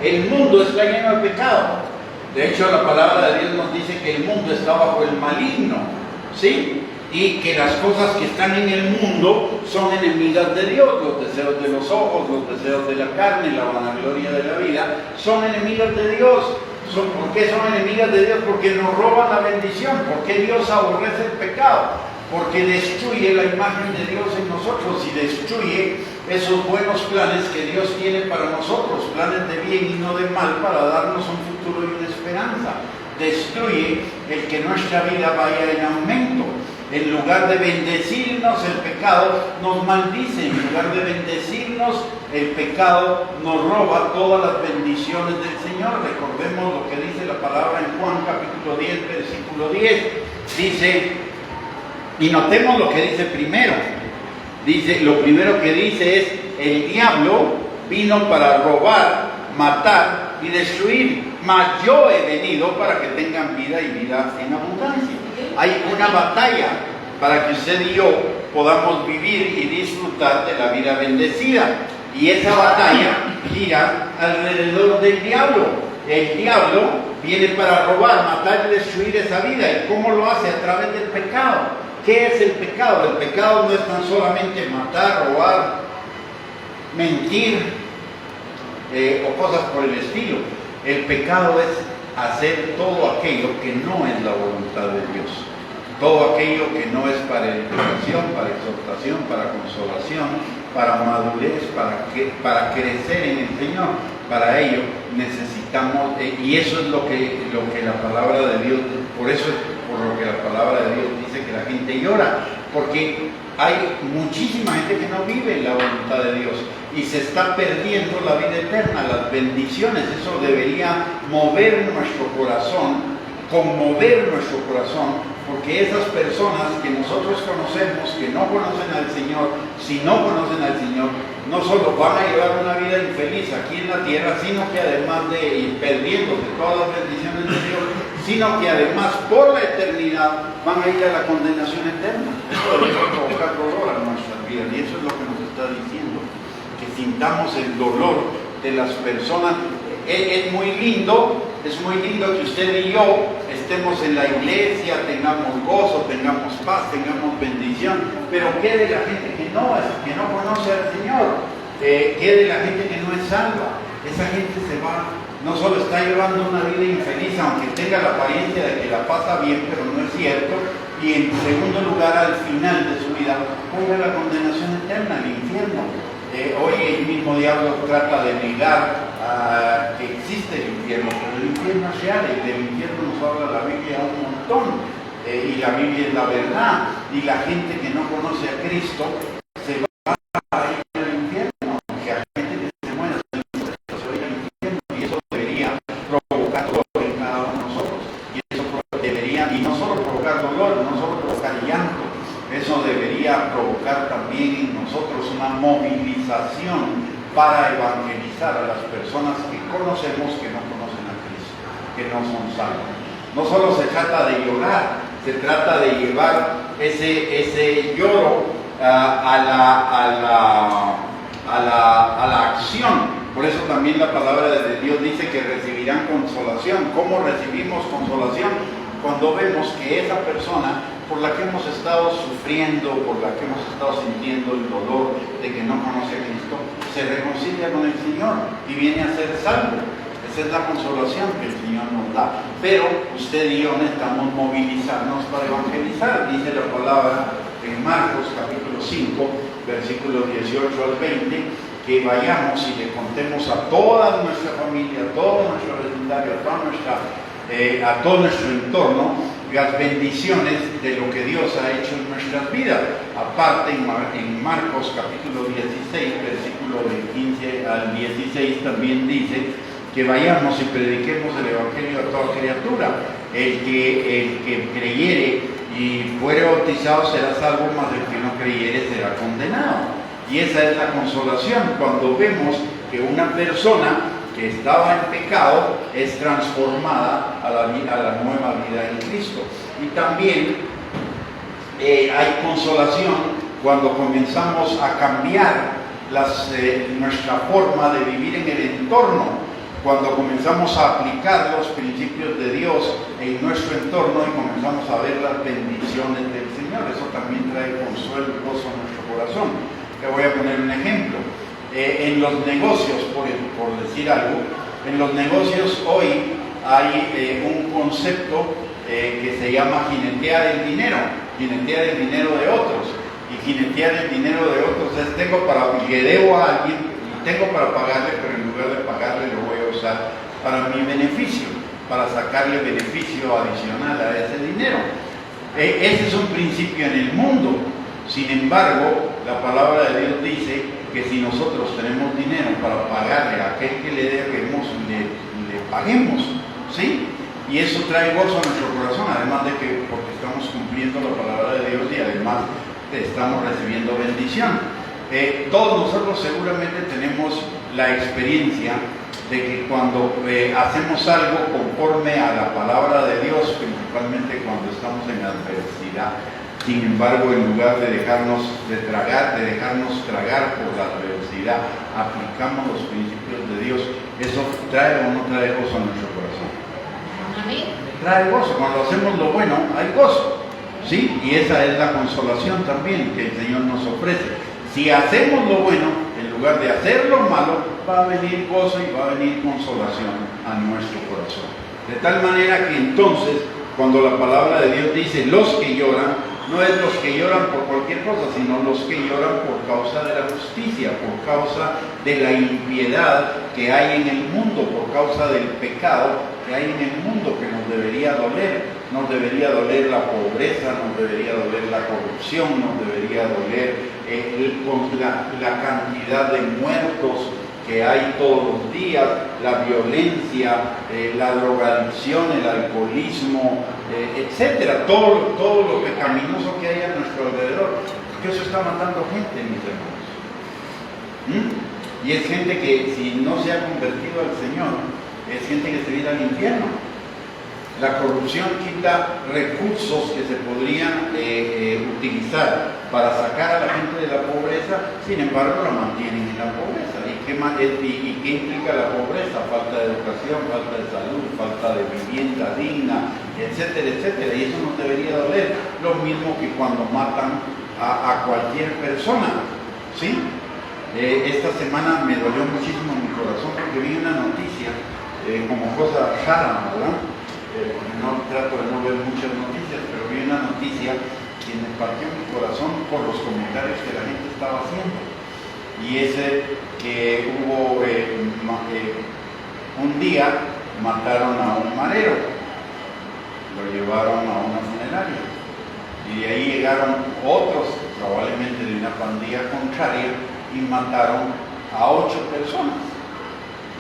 El mundo está lleno de pecado. De hecho, la palabra de Dios nos dice que el mundo está bajo el maligno, ¿sí? Y que las cosas que están en el mundo son enemigas de Dios. Los deseos de los ojos, los deseos de la carne, la vanagloria de la vida, son enemigas de Dios. ¿Por qué son enemigas de Dios? Porque nos roban la bendición. Porque Dios aborrece el pecado. Porque destruye la imagen de Dios en nosotros y destruye esos buenos planes que Dios tiene para nosotros, planes de bien y no de mal, para darnos un futuro y una esperanza. Destruye el que nuestra vida vaya en aumento. En lugar de bendecirnos, el pecado nos maldice. En lugar de bendecirnos, el pecado nos roba todas las bendiciones del Señor. Recordemos lo que dice la palabra en Juan capítulo 10, versículo 10. Dice, y notemos lo que dice primero. Dice, lo primero que dice es: el diablo vino para robar, matar y destruir, mas yo he venido para que tengan vida y vida en abundancia. Hay una batalla para que usted y yo podamos vivir y disfrutar de la vida bendecida, y esa batalla gira alrededor del diablo. El diablo viene para robar, matar y destruir esa vida. ¿Y cómo lo hace? A través del pecado. ¿Qué es el pecado? El pecado no es tan solamente matar, robar, mentir o cosas por el estilo. El pecado es hacer todo aquello que no es la voluntad de Dios. Todo aquello que no es para edificación, para exhortación, para consolación, para madurez, para crecer en el Señor. Para ello necesitamos, y eso es lo que la palabra de Dios, por eso es por lo que la palabra de Dios dice que la gente llora, porque hay muchísima gente que no vive en la voluntad de Dios y se está perdiendo la vida eterna, las bendiciones. Eso debería mover nuestro corazón, conmover nuestro corazón, porque esas personas que nosotros conocemos, que no conocen al Señor, si no conocen al Señor, no solo van a llevar una vida infeliz aquí en la tierra, sino que además de ir perdiéndose todas las bendiciones de Dios, sino que además por la eternidad van a ir a la condenación eterna. Eso debe provocar dolor a nuestras vidas, y eso es lo que nos está diciendo, que sintamos el dolor de las personas. Es muy lindo que usted y yo estemos en la iglesia, tengamos gozo, tengamos paz, tengamos bendición, pero ¿qué de la gente que no conoce al Señor? ¿Qué de la gente que no es salva? Esa gente se va, no solo está llevando una vida infeliz, aunque tenga la apariencia de que la pasa bien, pero no es cierto, y en segundo lugar, al final de su vida, va a la condenación eterna, al infierno. Hoy el mismo diablo trata de negar que existe el infierno, pero el infierno es real, y del infierno nos habla la Biblia un montón, y la Biblia es la verdad, y la gente que no conoce a Cristo se va a ir al infierno, que la gente que se muere se va a ir al infierno, y eso debería provocar dolor en cada uno de nosotros, y eso debería, y no solo provocar dolor, no solo provocar llanto, eso debería provocar también en nosotros una movilización para evangelizar a las personas que conocemos que no conocen a Cristo, que no son salvos. No solo se trata de llorar, se trata de llevar ese lloro a la acción. Por eso también la palabra de Dios dice que recibirán consolación. ¿Cómo recibimos consolación? Cuando vemos que esa persona por la que hemos estado sufriendo, por la que hemos estado sintiendo el dolor de que no conoce a Cristo, se reconcilia con el Señor y viene a ser salvo. Esa es la consolación que el Señor nos nos da. Pero usted y yo necesitamos movilizarnos para evangelizar. Dice la palabra en Marcos capítulo 5, versículos 18 al 20, que vayamos y le contemos a toda nuestra familia, a todo nuestro vecindario, a todo nuestro entorno, las bendiciones de lo que Dios ha hecho en nuestras vidas. Aparte, en Marcos capítulo 16, versículo de 15 al 16, también dice que vayamos y prediquemos el Evangelio a toda criatura. El que creyere y fuere bautizado será salvo, mas el que no creyere será condenado. Y esa es la consolación cuando vemos que una persona que estaba en pecado es transformada a la nueva vida en Cristo. Y también hay consolación cuando comenzamos a cambiar nuestra forma de vivir en el entorno, cuando comenzamos a aplicar los principios de Dios en nuestro entorno y comenzamos a ver las bendiciones del Señor. Eso también trae consuelo y gozo a nuestro corazón. Te voy a poner un ejemplo. En los negocios, por decir algo, en los negocios hoy hay un concepto que se llama jinetear el dinero de otros. Y jinetear el dinero de otros es que debo a alguien y tengo para pagarle, pero en lugar de pagarle lo voy a usar para mi beneficio, para sacarle beneficio adicional a ese dinero. Ese es un principio en el mundo. Sin embargo, la palabra de Dios dice que si nosotros tenemos dinero para pagarle a aquel que le debemos, le paguemos, ¿sí? Y eso trae gozo a nuestro corazón, además de que porque estamos cumpliendo la palabra de Dios y además estamos recibiendo bendición. Todos nosotros seguramente tenemos la experiencia de que cuando hacemos algo conforme a la palabra de Dios, principalmente cuando estamos en adversidad, sin embargo, en lugar de dejarnos tragar por la adversidad, aplicamos los principios de Dios. ¿Eso trae o no trae gozo a nuestro corazón? Trae gozo. Cuando hacemos lo bueno, hay gozo, ¿sí? Y esa es la consolación también que el Señor nos ofrece. Si hacemos lo bueno, en lugar de hacer lo malo, va a venir gozo y va a venir consolación a nuestro corazón. De tal manera que entonces, cuando la palabra de Dios dice los que lloran, no es los que lloran por cualquier cosa, sino los que lloran por causa de la justicia, por causa de la impiedad que hay en el mundo, por causa del pecado que hay en el mundo, que nos debería doler. Nos debería doler la pobreza, nos debería doler la corrupción, nos debería doler la cantidad de muertos que hay todos los días, la violencia, la drogadicción, el alcoholismo, etcétera, todo lo pecaminoso que hay a nuestro alrededor, porque eso está matando gente, mis hermanos. Y es gente que si no se ha convertido al Señor, es gente que se viene al infierno. La corrupción quita recursos que se podrían utilizar para sacar a la gente de la pobreza, sin embargo la mantienen en la pobreza. ¿Y qué implica la pobreza? Falta de educación, falta de salud, falta de vivienda digna, etcétera, etcétera. Y eso nos debería doler, lo mismo que cuando matan a cualquier persona, ¿sí? Esta semana me dolió muchísimo mi corazón porque vi una noticia como cosa rara, ¿verdad? No trato de no ver muchas noticias, pero vi una noticia que me partió mi corazón por los comentarios que la gente estaba haciendo. Y ese que hubo un día mataron a un marero, lo llevaron a una funeraria y de ahí llegaron otros, probablemente de una pandilla contraria, y mataron a 8 personas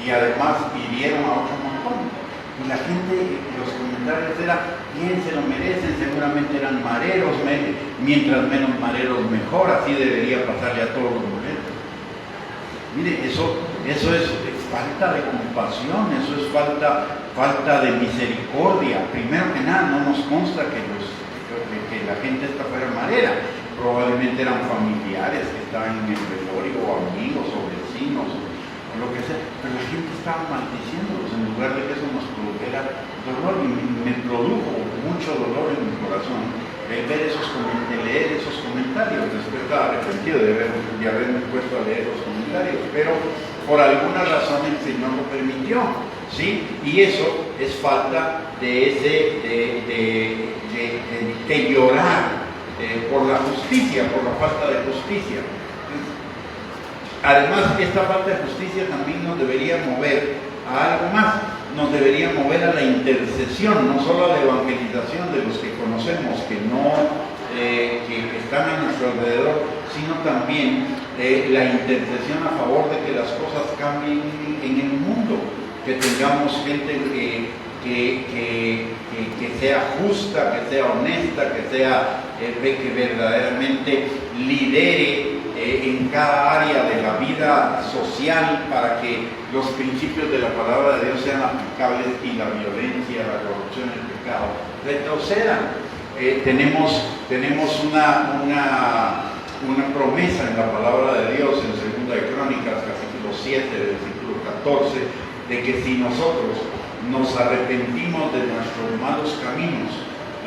y además hirieron a otro montón. Y la gente, los comentarios eran, bien, se lo merecen, seguramente eran mareros, mientras menos mareros mejor, así debería pasarle a todos los boletos. Mire, eso es falta de compasión, eso es falta de misericordia. Primero que nada, no nos consta que la gente esta fuera marera, probablemente eran familiares que estaban en el velorio, o amigos, o vecinos, o lo que sea, pero la gente estaba maldiciéndolos en lugar de que eso nos produjera dolor. Y me produjo mucho dolor en mi corazón el leer esos comentarios. Después estaba arrepentido de haberme puesto a leer los comentarios, pero por alguna razón el Señor lo permitió. ¿sí? Y eso es falta de llorar por la justicia, por la falta de justicia. Además, esta falta de justicia también nos debería mover a algo más, nos debería mover a la intercesión, no solo a la evangelización de los que conocemos, que están a nuestro alrededor, sino también la intercesión a favor de que las cosas cambien en el mundo, que tengamos gente que sea justa, que sea honesta, que verdaderamente lidere en cada área de la vida social para que los principios de la palabra de Dios sean aplicables y la violencia, la corrupción, el pecado retrocedan. Tenemos una promesa en la palabra de Dios en 2 de Crónicas, capítulo 7, versículo 14, de que si nosotros nos arrepentimos de nuestros malos caminos,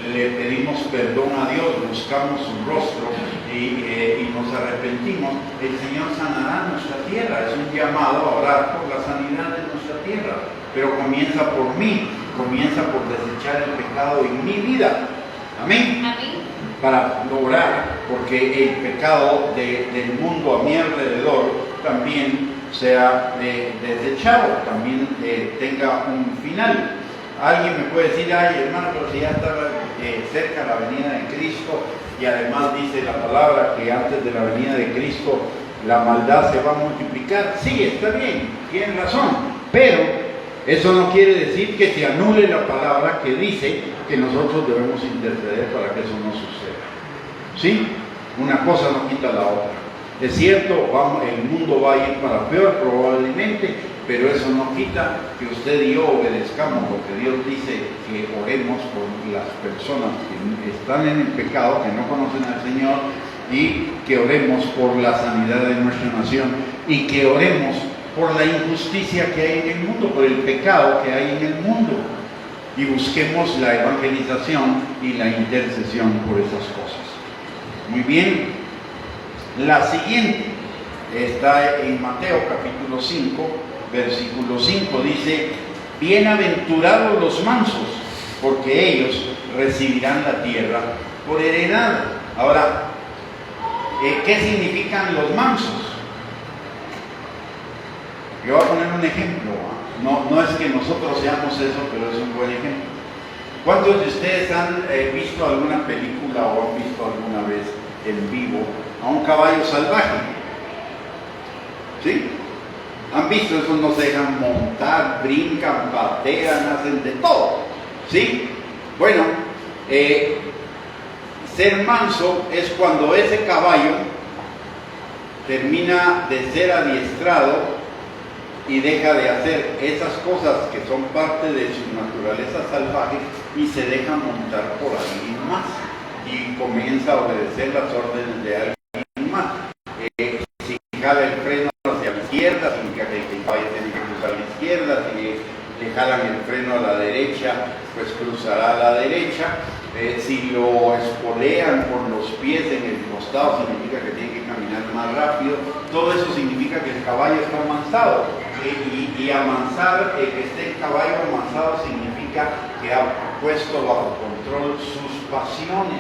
le pedimos perdón a Dios, buscamos su rostro y nos arrepentimos, el Señor sanará nuestra tierra. Es un llamado a orar por la sanidad de nuestra tierra, pero comienza por mí, comienza por desechar el pecado en mi vida. Amén.
Amén.
Para lograr, porque el pecado del mundo a mi alrededor también sea desechado, también tenga un final. Alguien me puede decir, ay hermano, pero si ya está cerca la venida de Cristo, y además dice la palabra que antes de la venida de Cristo la maldad se va a multiplicar. Sí, está bien, tienen razón, pero eso no quiere decir que se anule la palabra que dice que nosotros debemos interceder para que eso no suceda. ¿Sí? Una cosa no quita la otra. Es cierto, el mundo va a ir para peor probablemente, pero eso no quita que usted y yo obedezcamos lo que Dios dice, que oremos por las personas que están en el pecado, que no conocen al Señor, y que oremos por la sanidad de nuestra nación, y que oremos por la injusticia que hay en el mundo, por el pecado que hay en el mundo, y busquemos la evangelización y la intercesión por esas cosas. Muy bien. La siguiente está en Mateo capítulo 5, versículo 5, dice: bienaventurados los mansos, porque ellos recibirán la tierra por heredad. Ahora, ¿qué significan los mansos? Yo voy a poner un ejemplo. No es que nosotros seamos eso, pero es un buen ejemplo. ¿Cuántos de ustedes han visto alguna película o han visto alguna vez en vivo a un caballo salvaje? ¿Sí? ¿Han visto? Esos no se dejan montar, brincan, patean, hacen de todo. ¿Sí? Bueno, ser manso es cuando ese caballo termina de ser adiestrado y deja de hacer esas cosas que son parte de su naturaleza salvaje y se deja montar por alguien más y comienza a obedecer las órdenes de alguien más. Si jala el freno hacia la izquierda, significa que el caballo tiene que cruzar a la izquierda. Si le jalan el freno a la derecha, pues cruzará a la derecha. Si lo espolean por los pies en el costado, significa que tiene que caminar más rápido. Todo eso significa que el caballo está amansado. Y amansar, que esté el caballo amansado, significa que ha puesto bajo control sus pasiones.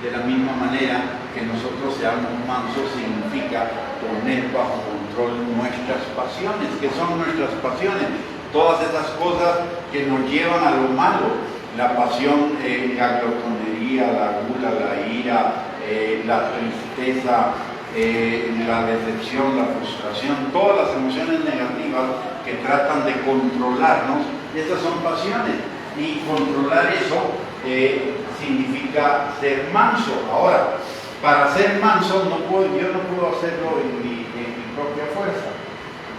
De la misma manera que nosotros seamos mansos, significa poner bajo control nuestras pasiones. ¿Qué son nuestras pasiones? Todas esas cosas que nos llevan a lo malo. La pasión, la glotonería, la gula, la ira, la tristeza, la decepción, la frustración, todas las emociones negativas que tratan de controlarnos. Estas son pasiones, y controlar eso significa ser manso. Ahora, para ser manso yo no puedo hacerlo en mi propia fuerza.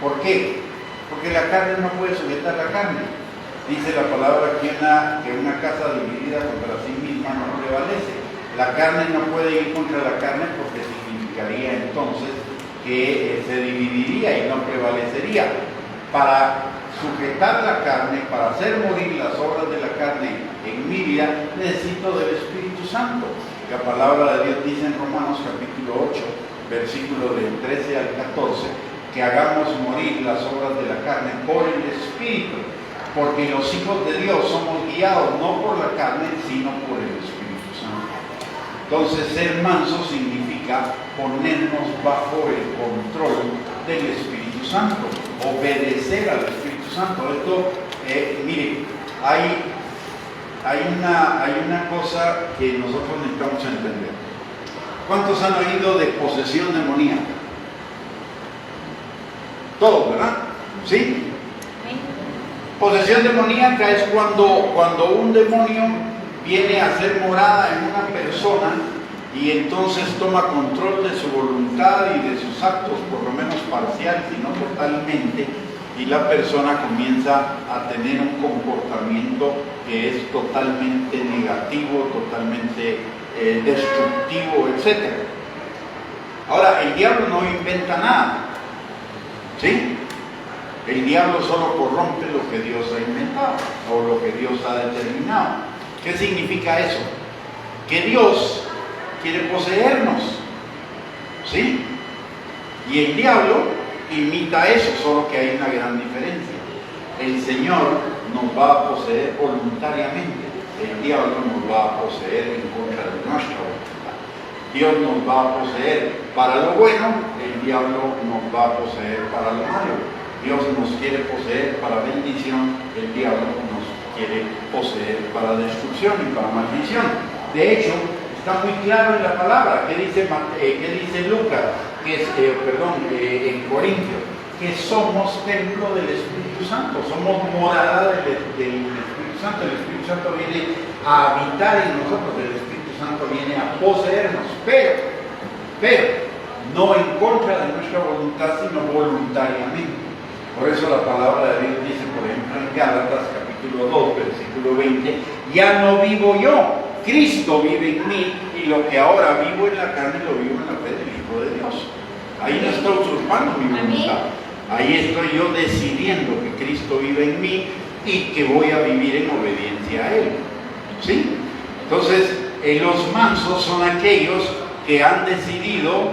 ¿Por qué? Porque la carne no puede sujetar la carne. Dice la palabra que una casa dividida contra sí misma no prevalece. La carne no puede ir contra la carne, porque significaría entonces que se dividiría y no prevalecería. Para sujetar la carne, para hacer morir las obras de la carne en mi vida, necesito del Espíritu Santo. La palabra de Dios dice en Romanos capítulo 8, versículo del 13 al 14, que hagamos morir las obras de la carne por el Espíritu. porque los hijos de Dios somos guiados no por la carne, sino por el Espíritu Santo. Entonces, ser manso significa ponernos bajo el control del Espíritu Santo, obedecer al Espíritu Santo. Esto, mire, hay una cosa que nosotros necesitamos entender. ¿Cuántos han oído de posesión demoníaca? Todos, ¿verdad? ¿Sí? Posesión demoníaca es cuando un demonio viene a hacer morada en una persona y entonces toma control de su voluntad y de sus actos, por lo menos parcial, si no totalmente, y la persona comienza a tener un comportamiento que es totalmente negativo, totalmente destructivo, etc. Ahora, el diablo no inventa nada, ¿sí? El diablo solo corrompe lo que Dios ha inventado o lo que Dios ha determinado. ¿Qué significa eso? Que Dios quiere poseernos, ¿sí? Y el diablo imita eso, solo que hay una gran diferencia. El Señor nos va a poseer voluntariamente, el diablo nos va a poseer en contra de nuestra voluntad. Dios nos va a poseer para lo bueno, el diablo nos va a poseer para lo malo. Dios nos quiere poseer para bendición, el diablo nos quiere poseer para destrucción y para maldición. De hecho, está muy claro en la palabra. ¿Qué dice Lucas? En Corintios, que somos templo del Espíritu Santo, somos morada del Espíritu Santo. El Espíritu Santo viene a habitar en nosotros, el Espíritu Santo viene a poseernos, pero no en contra de nuestra voluntad, sino voluntariamente. Por eso la palabra de Dios dice, por ejemplo, en Gálatas capítulo 2, versículo 20, ya no vivo yo, Cristo vive en mí, y lo que ahora vivo en la carne lo vivo en la fe del Hijo de Dios. Ahí no está usurpando mi voluntad. Ahí estoy yo decidiendo que Cristo vive en mí y que voy a vivir en obediencia a Él. ¿Sí? Entonces, los mansos son aquellos que han decidido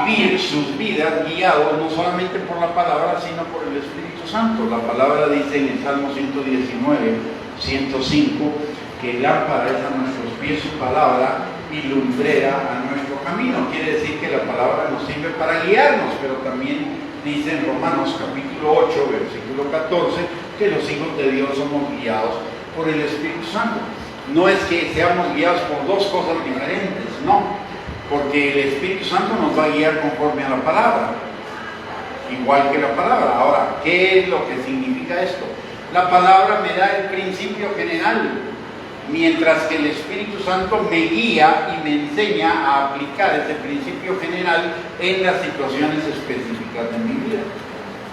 vivir sus vidas guiados no solamente por la palabra, sino por el Espíritu Santo. La palabra dice en el Salmo 119, 105, que lámpara es a nuestros pies su palabra y lumbrera a nuestro camino. Quiere decir que la palabra nos sirve para guiarnos, pero también dice en Romanos capítulo 8, versículo 14, que los hijos de Dios somos guiados por el Espíritu Santo. No es que seamos guiados por dos cosas diferentes, no, porque el Espíritu Santo nos va a guiar conforme a la palabra, igual que la palabra. Ahora, ¿qué es lo que significa esto? La palabra me da el principio general, mientras que el Espíritu Santo me guía y me enseña a aplicar ese principio general en las situaciones específicas de mi vida.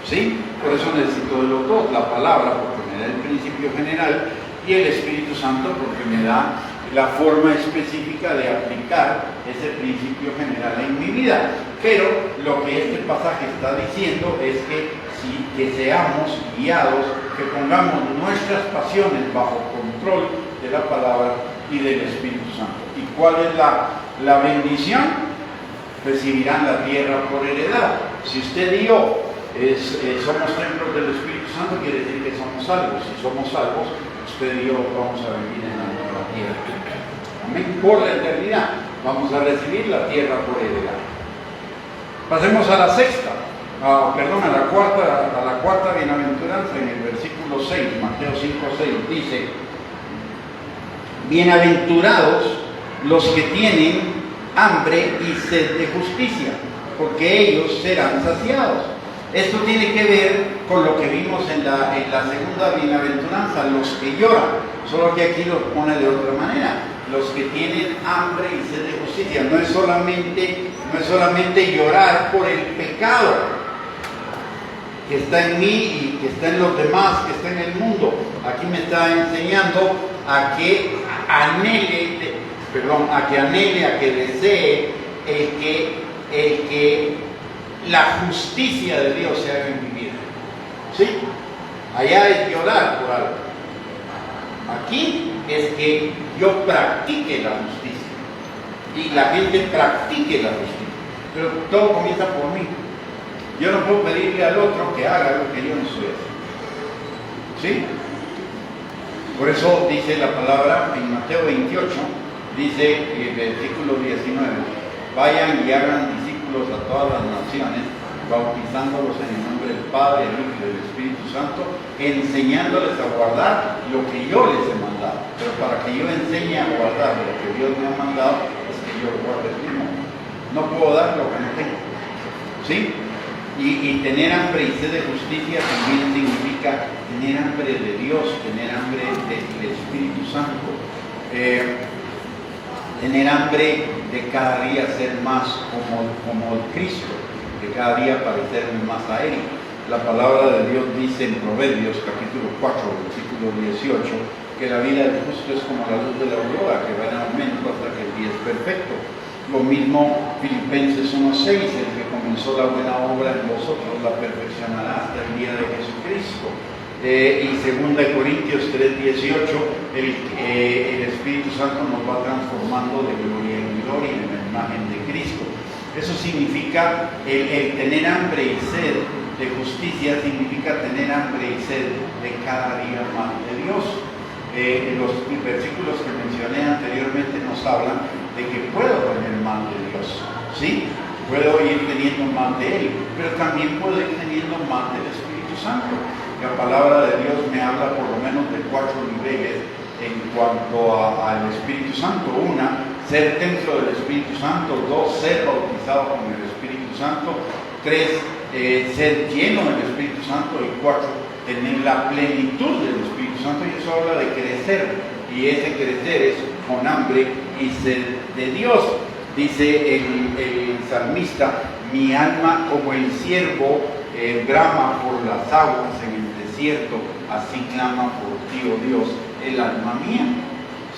¿Sí? Por eso necesito de los dos, la palabra porque me da el principio general y el Espíritu Santo porque me da la forma específica de aplicar ese principio general en mi vida. Pero lo que este pasaje está diciendo es que seamos guiados, que pongamos nuestras pasiones bajo control de la palabra y del Espíritu Santo. ¿Y cuál es la bendición? Recibirán la tierra por heredad. Si usted y yo somos templos del Espíritu Santo, quiere decir que somos salvos. Si somos salvos, usted y yo vamos a vivir en la nueva tierra. Amén. Por la eternidad vamos a recibir la tierra por heredad. Pasemos a la sexta. A la cuarta bienaventuranza en el versículo 6, Mateo 5:6, dice: bienaventurados los que tienen hambre y sed de justicia, porque ellos serán saciados. Esto tiene que ver con lo que vimos en la segunda bienaventuranza, los que lloran, solo que aquí lo pone de otra manera. Los que tienen hambre y sed de justicia, no es solamente llorar por el pecado que está en mí y que está en los demás, que está en el mundo. Aquí me está enseñando a que anhele, a que desee el que la justicia de Dios se haga en mi vida. ¿Sí? Allá es llorar por algo. Aquí es que yo practique la justicia y la gente practique la justicia. Pero todo comienza por mí. Yo no puedo pedirle al otro que haga lo que yo no soy. ¿Sí? Por eso dice la palabra en Mateo 28, dice versículo 19, vayan y hagan discípulos a todas las naciones, bautizándolos en el nombre del Padre, del Hijo y del Espíritu Santo, enseñándoles a guardar lo que yo les he mandado. Pero para que yo enseñe a guardar lo que Dios me ha mandado, es que yo lo guarde mismo. No puedo dar lo que no tengo. ¿Sí? Y tener hambre y sed de justicia también significa tener hambre de Dios, tener hambre del Espíritu Santo. Tener hambre de cada día ser más como el Cristo, de cada día parecerme más a Él. La palabra de Dios dice en Proverbios capítulo 4, versículo 18, que la vida del justo es como la luz de la aurora, que va en aumento hasta que el día es perfecto. Lo mismo Filipenses 1:6, el que comenzó la buena obra en vosotros la perfeccionará hasta el día de Jesucristo. Y 2 Corintios 3:18, el Espíritu Santo nos va transformando de gloria en gloria en la imagen de Cristo. Eso significa el tener hambre y sed de justicia, significa tener hambre y sed de cada día más de Dios. Los versículos que mencioné anteriormente nos hablan de que puedo tener más de Dios, ¿sí? Puedo ir teniendo más de Él, pero también puedo ir teniendo más del Espíritu Santo. La palabra de Dios me habla por lo menos de 4 niveles en cuanto al Espíritu Santo. 1, ser templo del Espíritu Santo. 2, ser bautizado con el Espíritu Santo. 3, ser lleno del Espíritu Santo. Y 4, tener la plenitud del Espíritu Santo. Y eso habla de crecer, y ese crecer es con hambre y sed de Dios. Dice el salmista, mi alma como el ciervo brama por las aguas en el desierto, así clama por ti, oh Dios, el alma mía.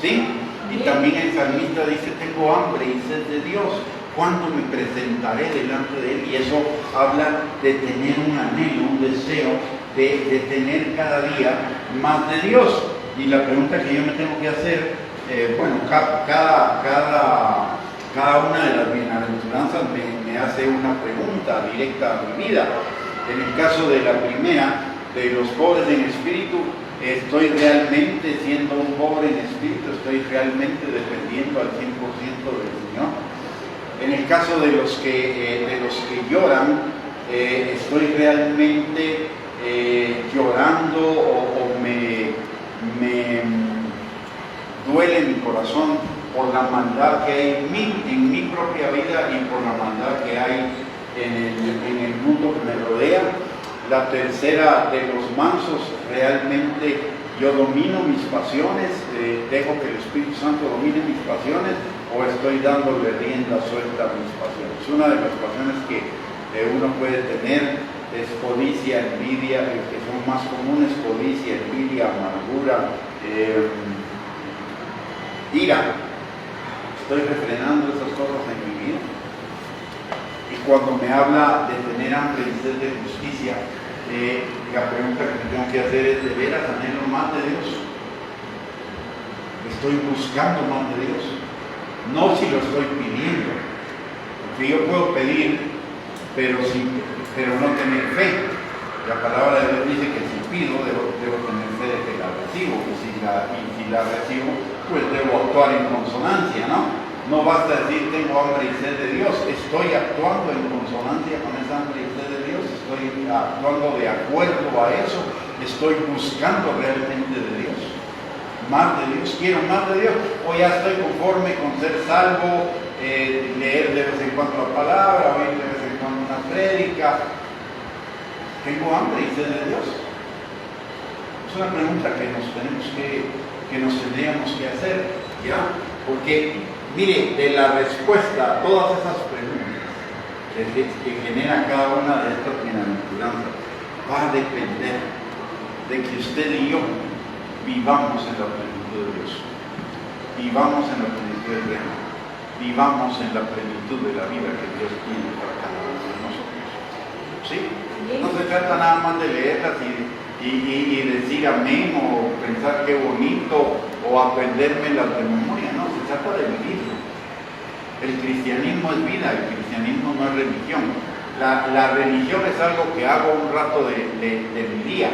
¿Sí? Y también el salmista dice, tengo hambre y sed de Dios, ¿cuándo me presentaré delante de Él? Y eso habla de tener un anhelo, un deseo de tener cada día más de Dios. Y la pregunta que yo me tengo que hacer, cada una de las bienaventuranzas me hace una pregunta directa a mi vida. En el caso de la primera, de los pobres en espíritu, ¿estoy realmente siendo un pobre en espíritu? ¿Estoy realmente dependiendo al 100% del Señor? En el caso de los que lloran, ¿estoy realmente llorando o me duele mi corazón por la maldad que hay en mi propia vida y por la maldad que hay en el mundo que me rodea? La tercera, de los mansos, realmente yo domino mis pasiones, dejo que el Espíritu Santo domine mis pasiones, o estoy dándole rienda suelta a mis pasiones. Una de las pasiones que uno puede tener es codicia, envidia, que son más comunes: codicia, envidia, amargura, ira. Estoy refrenando esas cosas en mi vida. Y cuando me habla de tener hambre y sed de justicia, la pregunta que me tengo que hacer es, ¿de veras anhelo más de Dios? ¿Estoy buscando más de Dios? No si lo estoy pidiendo, porque yo puedo pedir, pero no tener fe. La palabra de Dios dice que si pido, debo tener fe de que la recibo, y si la recibo, pues debo actuar en consonancia, ¿no? No basta decir tengo hambre y sed de Dios, estoy actuando en consonancia con esa hambre y sed de Dios, estoy actuando de acuerdo a eso, estoy buscando realmente de Dios, más de Dios, quiero más de Dios, o ya estoy conforme con ser salvo, leer de vez en cuando la palabra, oír de vez en cuando una prédica. ¿Tengo hambre y sed de Dios? Es una pregunta que nos tendríamos que hacer, ¿ya? Porque mire, de la respuesta a todas esas preguntas que genera cada una de estas bienaventuranzas, va a depender de que usted y yo vivamos en la plenitud de Dios, vivamos en la plenitud del reino, vivamos en la plenitud de la vida que Dios tiene para cada uno de nosotros. ¿Sí? No se trata nada más de leerlas y decir amén, o pensar qué bonito, o aprenderme las de memoria. No, se trata de vivirlo. El cristianismo es vida, el cristianismo no es religión. La religión es algo que hago un rato de mi día,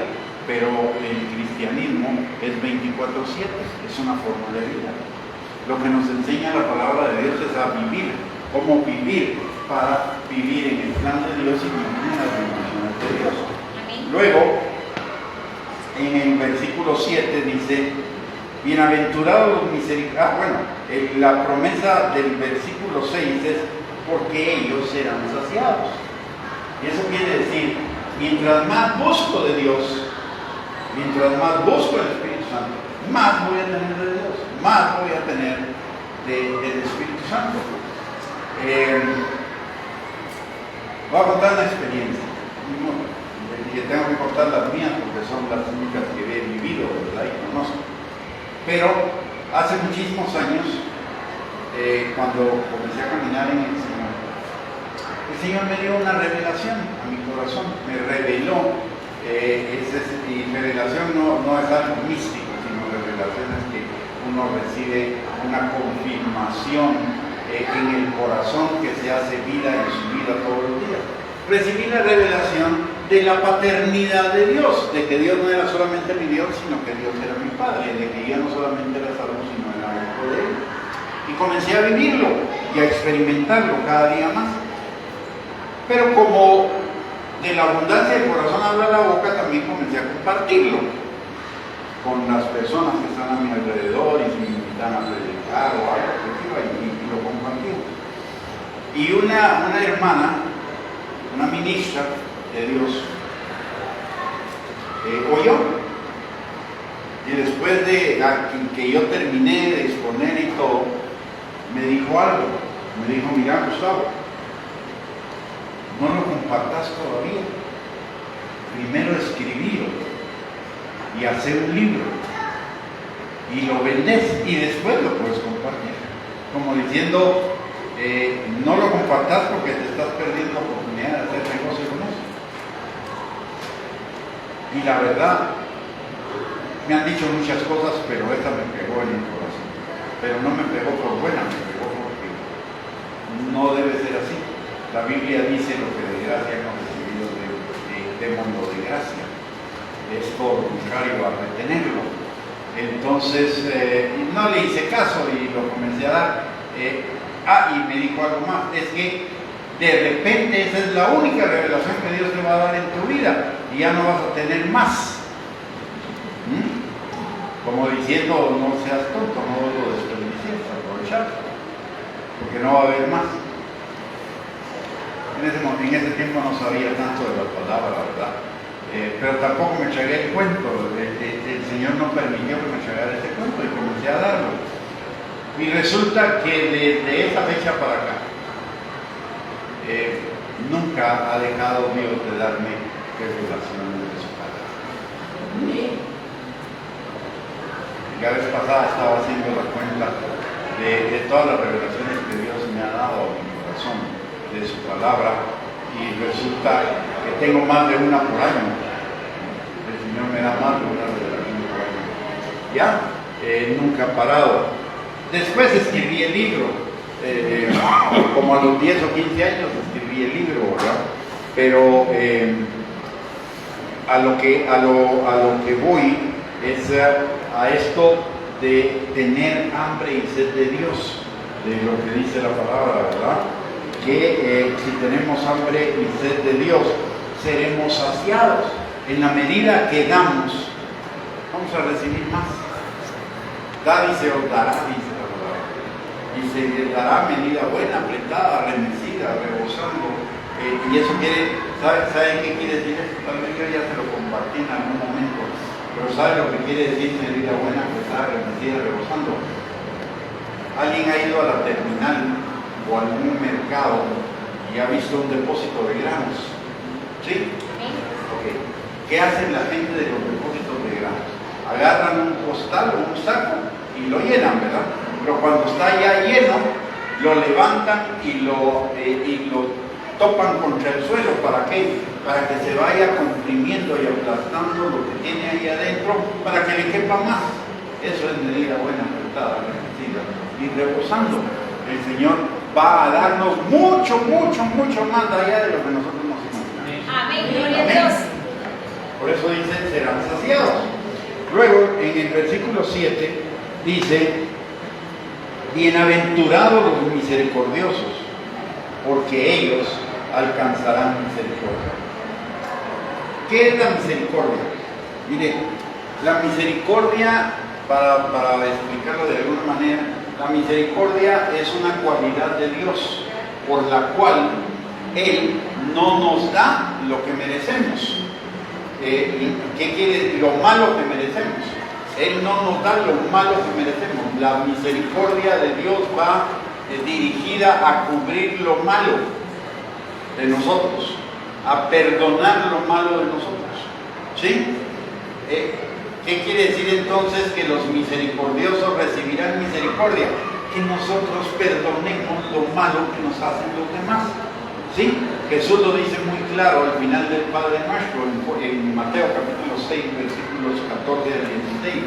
pero el cristianismo es 24/7, es una forma de vida. Lo que nos enseña la palabra de Dios es a vivir, cómo vivir para vivir en el plan de Dios y vivir en las bendiciones de Dios. Luego, en el versículo 7 dice, bienaventurados los misericordiosos. La promesa del versículo 6 es porque ellos serán saciados. Y eso quiere decir, mientras más busco de Dios, mientras más busco el Espíritu Santo, más voy a tener de Dios, más voy a tener del Espíritu Santo. Voy a contar una experiencia. Y tengo que contar las mías porque son las únicas que he vivido, ¿verdad? Y conozco. Pero hace muchísimos años, cuando comencé a caminar en el Señor me dio una revelación a mi corazón, me reveló, y revelación no es algo místico, sino revelación es que uno recibe una confirmación en el corazón que se hace vida en su vida todos los días. Recibí la revelación de la paternidad de Dios, de que Dios no era solamente mi Dios, sino que Dios era mi Padre, de que yo no solamente era salvo, sino era hijo de Él. Y comencé a vivirlo y a experimentarlo cada día más. Pero como de la abundancia del corazón habla la boca, también comencé a compartirlo con las personas que están a mi alrededor y si me invitan a predicar o algo, y lo compartí. Y una hermana, una ministra de Dios, oyó. Y después de que yo terminé de exponer y todo, me dijo algo. Me dijo, mira, Gustavo, no lo compartas todavía. Primero escribirlo y hacer un libro y lo vendes y después lo puedes compartir. Como diciendo, no lo compartas porque te estás perdiendo la oportunidad de hacer negocio con eso. Y la verdad, me han dicho muchas cosas, pero esta me pegó en el corazón. Pero no me pegó por buena, me pegó porque no debe ser así. La Biblia dice lo que de gracia hemos recibido de mundo de gracia. Es todo lo contrario a retenerlo. Entonces, no le hice caso y lo comencé a dar. Y me dijo algo más, es que de repente esa es la única revelación que Dios te va a dar en tu vida y ya no vas a tener más. Como diciendo, no seas tonto, no lo desperdicies, aprovechar, porque no va a haber más. En ese tiempo no sabía tanto de la palabra, ¿verdad? Pero tampoco me tragué el cuento. El Señor no permitió que me tragara ese cuento y comencé a darlo. Y resulta que desde esa fecha para acá, nunca ha dejado Dios de darme revelaciones de su palabra. La vez pasada estaba haciendo la cuenta de todas las revelaciones que Dios me ha dado a mi corazón de su palabra y resulta que tengo más de una por año. El Señor me da más de una revelación por año. Ya, nunca he parado. Después escribí el libro, como a los 10 o 15 años escribí el libro, ¿verdad? Pero a lo que voy es a esto de tener hambre y sed de Dios, de lo que dice la palabra, ¿verdad? Que si tenemos hambre y sed de Dios, seremos saciados. En la medida que damos, vamos a recibir más. Dad y se os dará, dice la palabra. Y se les dará medida buena, apretada, remecida, rebosando. Y eso quiere, ¿saben qué quiere decir esto? Tal vez yo ya se lo compartí en algún momento. Pero ¿sabe lo que quiere decir medida buena, apretada, remecida, rebosando? ¿Alguien ha ido a la terminal o a algún mercado y ha visto un depósito de granos? ¿Sí? Okay. ¿Qué hacen la gente de los depósitos de granos? Agarran un costal o un saco y lo llenan, ¿verdad? Pero cuando está ya lleno, lo levantan y lo topan contra el suelo. ¿Para qué? Para que se vaya comprimiendo y aplastando lo que tiene ahí adentro para que le quepa más. Eso es medida buena, apretada, remecida y rebosando. El Señor va a darnos mucho, mucho, mucho más allá de lo que nosotros nos imaginamos.
Amén, gloria a Dios.
Por eso dice, serán saciados. Luego, en el versículo 7, dice, bienaventurados los misericordiosos, porque ellos alcanzarán misericordia. ¿Qué es la misericordia? Mire, la misericordia, para explicarlo de alguna manera, la misericordia es una cualidad de Dios por la cual Él no nos da lo que merecemos. ¿Qué quiere decir? Lo malo que merecemos. Él no nos da lo malo que merecemos. La misericordia de Dios va dirigida a cubrir lo malo de nosotros, a perdonar lo malo de nosotros. ¿Sí? ¿Qué quiere decir entonces que los misericordiosos recibirán misericordia? Que nosotros perdonemos lo malo que nos hacen los demás. ¿Sí? Jesús lo dice muy claro al final del Padre Nuestro en Mateo capítulo 6, versículos 14 al 16.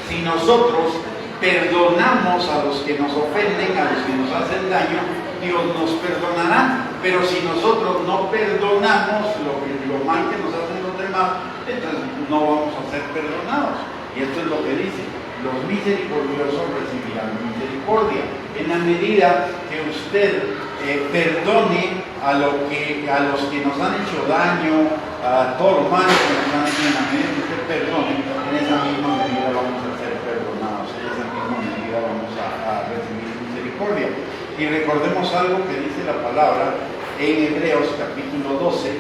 Si nosotros perdonamos a los que nos ofenden, a los que nos hacen daño, Dios nos perdonará. Pero si nosotros no perdonamos lo mal que nos hacen los demás, entonces no vamos a ser perdonados. Y esto es lo que dice: los misericordiosos recibirán misericordia. En la medida que usted perdone a los que nos han hecho daño, a todo lo malo que nos han hecho, en la medida que usted perdone, en esa misma medida vamos a ser perdonados, en esa misma medida vamos a recibir misericordia. Y recordemos algo que dice la palabra en Hebreos capítulo 12,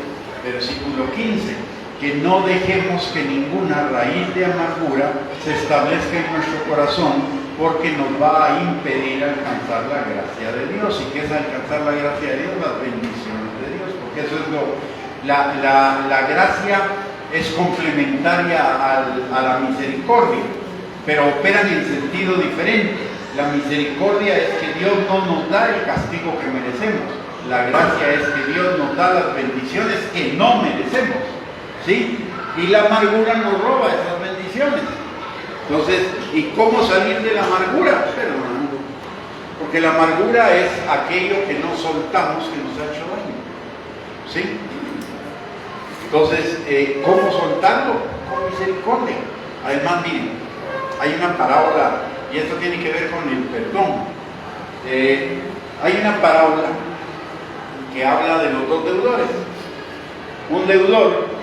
versículo 15. Que no dejemos que ninguna raíz de amargura se establezca en nuestro corazón, porque nos va a impedir alcanzar la gracia de Dios. ¿Y qué es alcanzar la gracia de Dios? Las bendiciones de Dios, porque eso es la gracia es complementaria a la misericordia, pero operan en sentido diferente. La misericordia es que Dios no nos da el castigo que merecemos. La gracia es que Dios nos da las bendiciones que no merecemos. ¿Sí? Y la amargura nos roba esas bendiciones. Entonces, ¿y cómo salir de la amargura? Perdonando. Porque la amargura es aquello que no soltamos que nos ha hecho daño. ¿Sí? Entonces, ¿cómo soltarlo? Con misericordia. Además, miren, hay una parábola, y esto tiene que ver con el perdón. Hay una parábola que habla de los dos deudores. Un deudor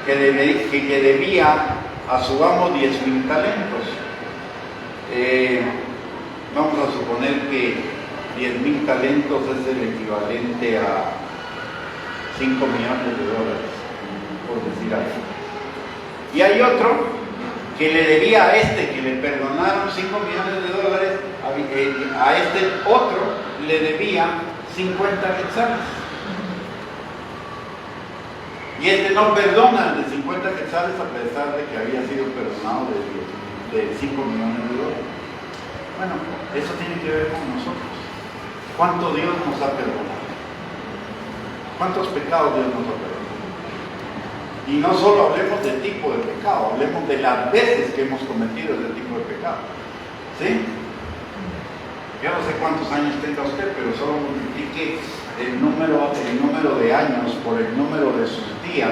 que debía a su amo 10,000 talentos. Vamos a suponer que 10,000 talentos es el equivalente a 5 millones de dólares, por decir algo. Y hay otro que le debía a este, que le perdonaron 5 millones de dólares, a este otro le debía 50 quetzales. Y este no perdona el de 50 quetzales a pesar de que había sido perdonado de 5 millones de dólares. Bueno, eso tiene que ver con nosotros. ¿Cuánto Dios nos ha perdonado? ¿Cuántos pecados Dios nos ha perdonado? Y no solo hablemos del tipo de pecado, hablemos de las veces que hemos cometido ese tipo de pecado. ¿Sí? Yo no sé cuántos años tenga usted, pero solo multiplique el número de años por el número de sus días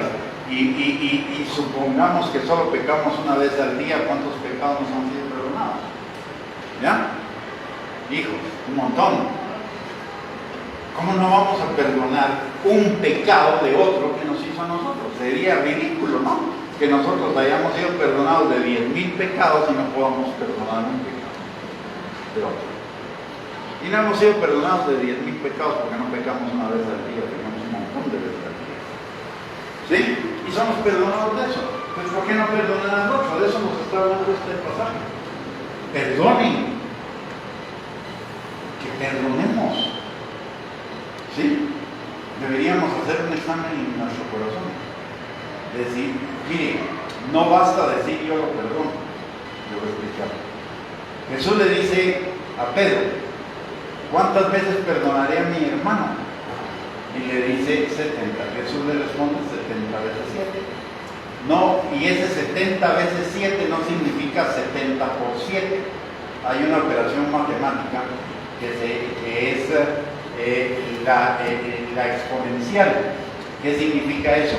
y supongamos que solo pecamos una vez al día. ¿Cuántos pecados nos han sido perdonados? ¿Ya? Hijos, un montón. ¿Cómo no vamos a perdonar un pecado de otro que nos hizo a nosotros? Sería ridículo, ¿no? Que nosotros hayamos sido perdonados de 10,000 pecados y no podamos perdonar un pecado de otro. Y no hemos sido perdonados de 10,000 pecados porque no pecamos una vez al día, pecamos un montón de veces al día. ¿Sí? Y somos perdonados de eso. Pues ¿por qué no perdonar al otro? De eso nos está hablando este pasaje. Perdonen. Que perdonemos. ¿Sí? Deberíamos hacer un examen en nuestro corazón. Decir, mire, no basta decir yo lo perdono. Le voy a explicar. Jesús le dice a Pedro: ¿cuántas veces perdonaré a mi hermano? Y le dice 70. Jesús le responde 70 veces 7. No, y ese 70 veces 7 no significa 70 por 7. Hay una operación matemática que es la exponencial. ¿Qué significa eso?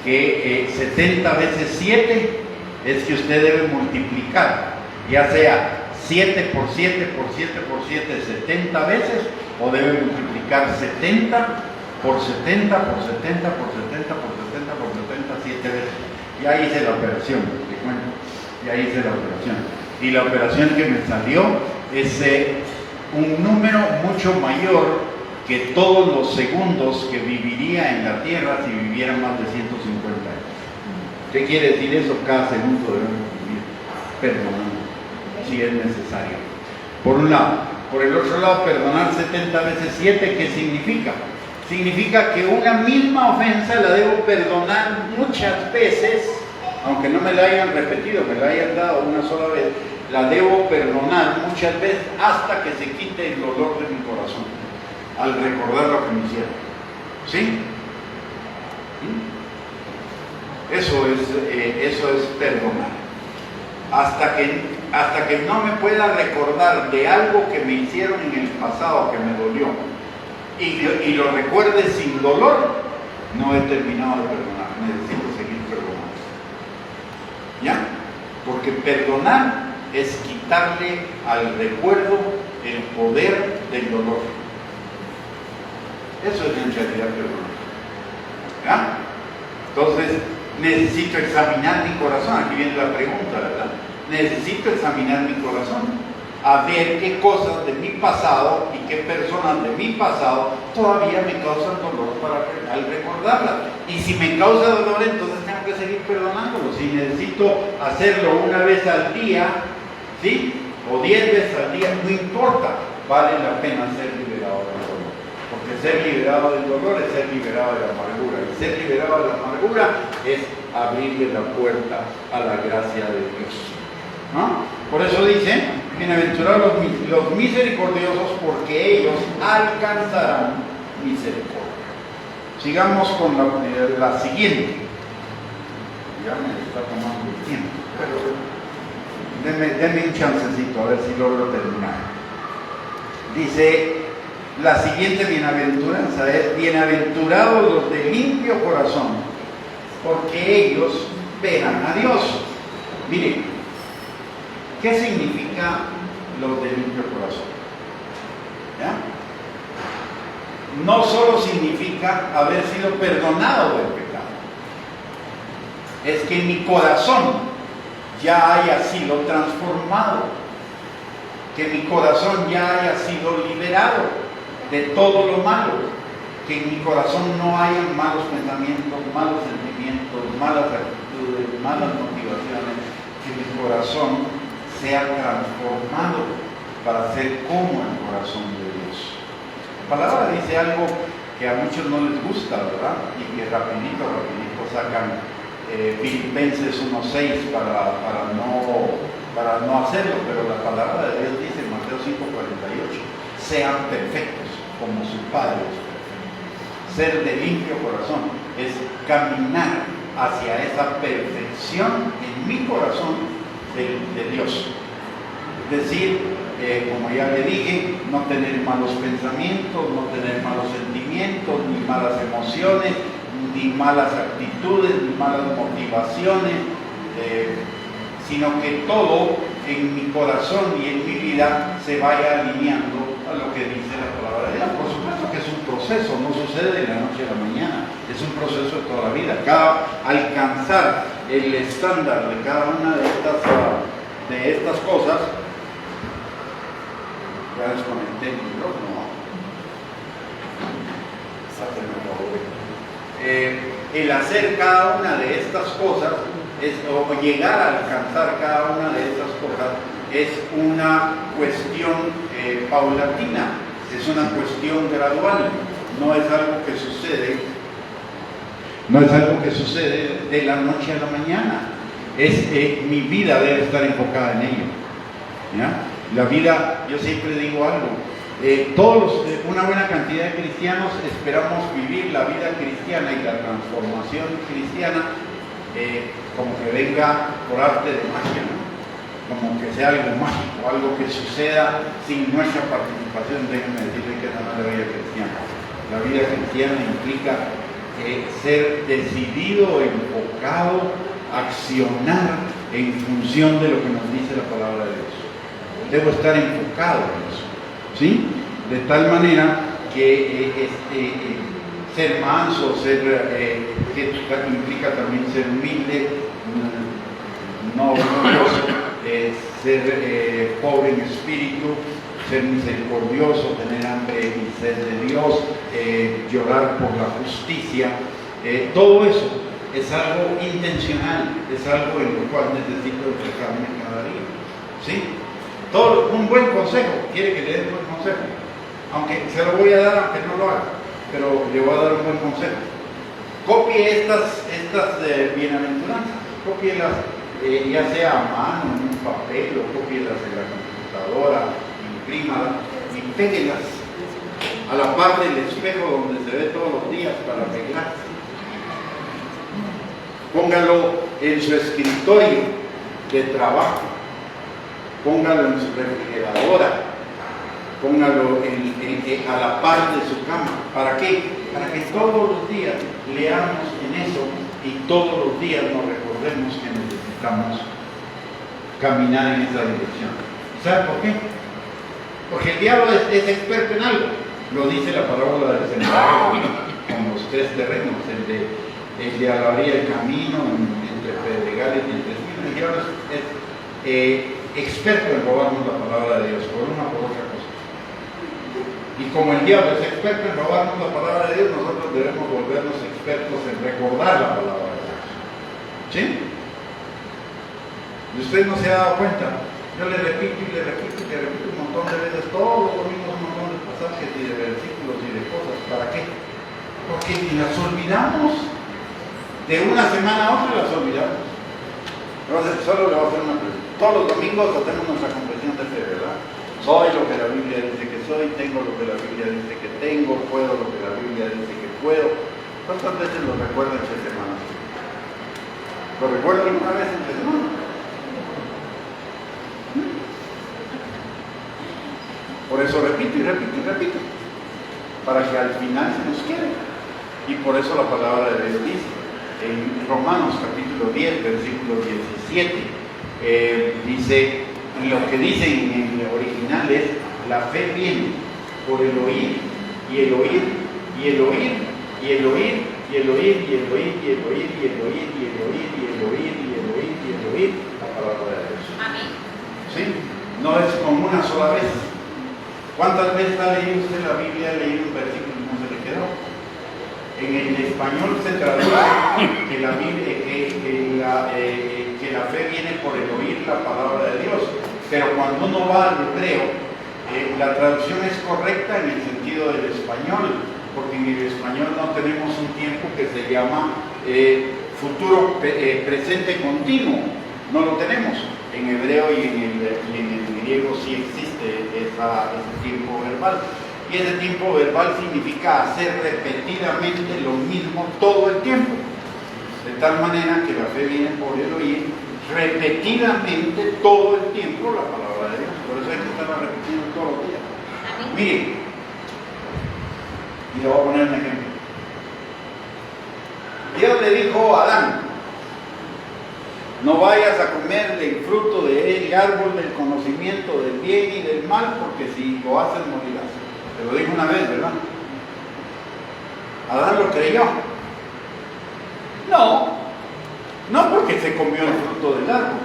que 70 veces 7 es que usted debe multiplicar, ya sea 7 por 7 por 7 por 7 70 veces, o debe multiplicar 70 por 70 por 70 por 70 por 70 por 70 7 veces. Ya hice la operación, te cuento, ya hice la operación. Y la operación que me salió es un número mucho mayor que todos los segundos que viviría en la Tierra si viviera más de 150 años. ¿Qué quiere decir eso? Cada segundo debemos vivir perdonando, si es necesario. Por un lado. Por el otro lado, perdonar 70 veces 7, ¿qué significa? Significa que una misma ofensa la debo perdonar muchas veces, aunque no me la hayan repetido, me la hayan dado una sola vez, la debo perdonar muchas veces hasta que se quite el dolor de mi corazón, al recordar lo que me hicieron. ¿Sí? Eso es perdonar. Hasta que no me pueda recordar de algo que me hicieron en el pasado que me dolió y lo recuerde sin dolor, no he terminado de perdonar, necesito seguir perdonando. ¿Ya? Porque perdonar es quitarle al recuerdo el poder del dolor. Eso es en realidad perdonar. ¿Ya? Entonces, necesito examinar mi corazón. Aquí viene la pregunta, ¿verdad? Necesito examinar mi corazón, a ver qué cosas de mi pasado y qué personas de mi pasado todavía me causan dolor al recordarlas. Y si me causa dolor, entonces tengo que seguir perdonándolos. Si necesito hacerlo una vez al día, ¿sí? O 10 veces al día, no importa, vale la pena ser liberado del dolor. Porque ser liberado del dolor es ser liberado de la amargura. Y ser liberado de la amargura es abrirle la puerta a la gracia de Dios. ¿No? Por eso dice, bienaventurados los misericordiosos, porque ellos alcanzarán misericordia. Sigamos con la siguiente. Ya me está tomando el tiempo, pero denme un chancecito a ver si logro terminar. Dice, la siguiente bienaventuranza es: bienaventurados los de limpio corazón, porque ellos verán a Dios. Miren, ¿qué significa los de limpio corazón? ¿Ya? No solo significa haber sido perdonado del pecado, es que mi corazón ya haya sido transformado, que mi corazón ya haya sido liberado de todo lo malo, que en mi corazón no haya malos pensamientos, malos sentimientos, malas actitudes, malas motivaciones, que mi corazón sea transformado para ser como el corazón de Dios. La palabra dice algo que a muchos no les gusta, ¿verdad? Y que rapidito sacan Filipenses 1:6 para no hacerlo, pero la palabra de Dios dice en Mateo 5:48: sean perfectos como su Padre es perfecto. Ser de limpio corazón es caminar hacia esa perfección en mi corazón de Dios. Es decir, como ya le dije, no tener malos pensamientos, no tener malos sentimientos, ni malas emociones, ni malas actitudes, ni malas motivaciones, sino que todo en mi corazón y en mi vida se vaya alineando a lo que dice la palabra de Dios. Por supuesto que es un proceso, no sucede de la noche a la mañana, es un proceso de toda la vida. Alcanzar el estándar de cada una de estas cosas. Ya desconecté el micrófono. El hacer cada una de estas cosas o llegar a alcanzar cada una de estas cosas es una cuestión paulatina, es una cuestión gradual, no es algo que sucede de la noche a la mañana. Mi vida debe estar enfocada en ello. ¿Ya? La vida, yo siempre digo algo, una buena cantidad de cristianos esperamos vivir la vida cristiana y la transformación cristiana como que venga por arte de magia, ¿no? Como que sea algo mágico, algo que suceda sin nuestra participación. Déjenme decirles que esa no es la vida cristiana. La vida cristiana implica ser decidido, enfocado, accionar en función de lo que nos dice la palabra de Dios. Debo estar enfocado en eso, ¿sí? De tal manera que ser manso, que implica también ser humilde, no orgulloso, ser pobre en espíritu, ser misericordioso, tener hambre y sed de Dios, llorar por la justicia. Todo eso es algo intencional, es algo en lo cual necesito enfocarme cada día, ¿sí? Un buen consejo, quiere que le dé un buen consejo, aunque se lo voy a dar aunque no lo haga, pero le voy a dar un buen consejo. Copie estas bienaventuranzas, copielas ya sea a mano, en un papel, o copielas en la computadora, imprímalas y péguelas a la par del espejo donde se ve todos los días para arreglarse. Póngalo en su escritorio de trabajo, póngalo en su refrigeradora, póngalo a la par de su cama. ¿Para qué? Para que todos los días leamos en eso y todos los días nos recordemos que necesitamos caminar en esa dirección. ¿Sabe por qué? Porque el diablo es experto en algo. Lo dice la parábola del sembrador con los tres terrenos, el de alaría el camino entre pedregales y entre espinos. El diablo es experto en robarnos la palabra de Dios por una o por otra cosa. Y como el diablo es experto en robarnos la palabra de Dios, nosotros debemos volvernos expertos en recordar la palabra de Dios. ¿Sí? Y usted no se ha dado cuenta. Yo le repito y le repito y le repito un montón de veces, todos los domingos un montón de pasajes y de versículos y de cosas. ¿Para qué? Porque ni las olvidamos. De una semana a otra las olvidamos. Entonces, solo le voy a hacer una pregunta. Todos los domingos hacemos nuestra confesión de fe, ¿verdad? Soy lo que la Biblia dice que soy, tengo lo que la Biblia dice que tengo, puedo lo que la Biblia dice que puedo. ¿Cuántas veces lo recuerdo entre semanas? ¿Lo recuerdo alguna vez entre semanas? Por eso repito y repito y repito, para que al final se nos quede. Y por eso la palabra de Dios dice, en Romanos capítulo 10, versículo 17, dice, lo que dice en el original es, la fe viene por el oír, y el oír, y el oír, y el oír, y el oír, y el oír, y el oír, y el oír, y el oír, y el oír, y el oír, y el oír, la palabra de Dios.
Amén.
¿Sí? No es como una sola vez. ¿Cuántas veces ha leído usted la Biblia, ha leído un versículo y no se le quedó? En el español se traduce que la fe viene por el oír la palabra de Dios, pero cuando uno va al hebreo, la traducción es correcta en el sentido del español, porque en el español no tenemos un tiempo que se llama futuro presente continuo, no lo tenemos. En hebreo y en el griego sí existe ese tiempo verbal. Y ese tiempo verbal significa hacer repetidamente lo mismo todo el tiempo. De tal manera que la fe viene por el oír repetidamente todo el tiempo la palabra de Dios. Por eso hay que estarla repitiendo todos los días. Mire, y le voy a poner un ejemplo. Dios le dijo a Adán, no vayas a comer del fruto del árbol del conocimiento del bien y del mal, porque si lo haces morirás. Te lo dijo una vez, ¿verdad? Adán lo creyó. No porque se comió el fruto del árbol.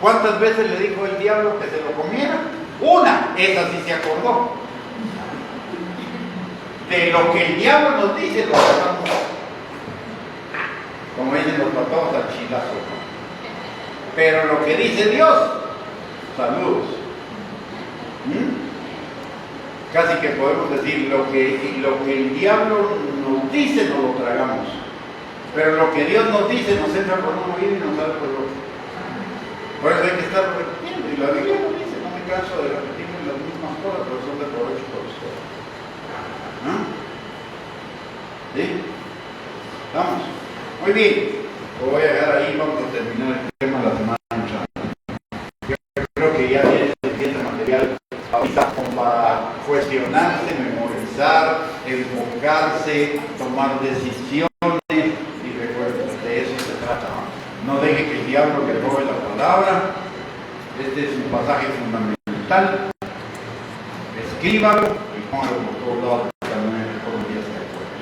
¿Cuántas veces le dijo el diablo que se lo comiera? Una, esa sí se acordó. De lo que el diablo nos dice, lo hacemos. Como dicen los patojos, al chilazo. Pero lo que dice Dios, saludos. Casi que podemos decir, lo que el diablo nos dice, nos lo tragamos. Pero lo que Dios nos dice, nos entra por un oído y nos sale por el otro. Por eso hay que estar repitiendo. Y la Biblia nos dice, no me canso de repetir las mismas cosas, pero son de provecho para ustedes. ¿Sí? Vamos. Muy bien. Lo voy a dejar ahí, vamos a terminar el tema de la semana. Yo creo que ya tiene suficiente material ahorita como para cuestionarse, memorizar, enfocarse, que tomar decisiones y recuerden, de eso se trata. No deje que el diablo le robe la palabra. Este es un pasaje fundamental. Escríbalo y póngalo por todos lados también todos los días que pueda.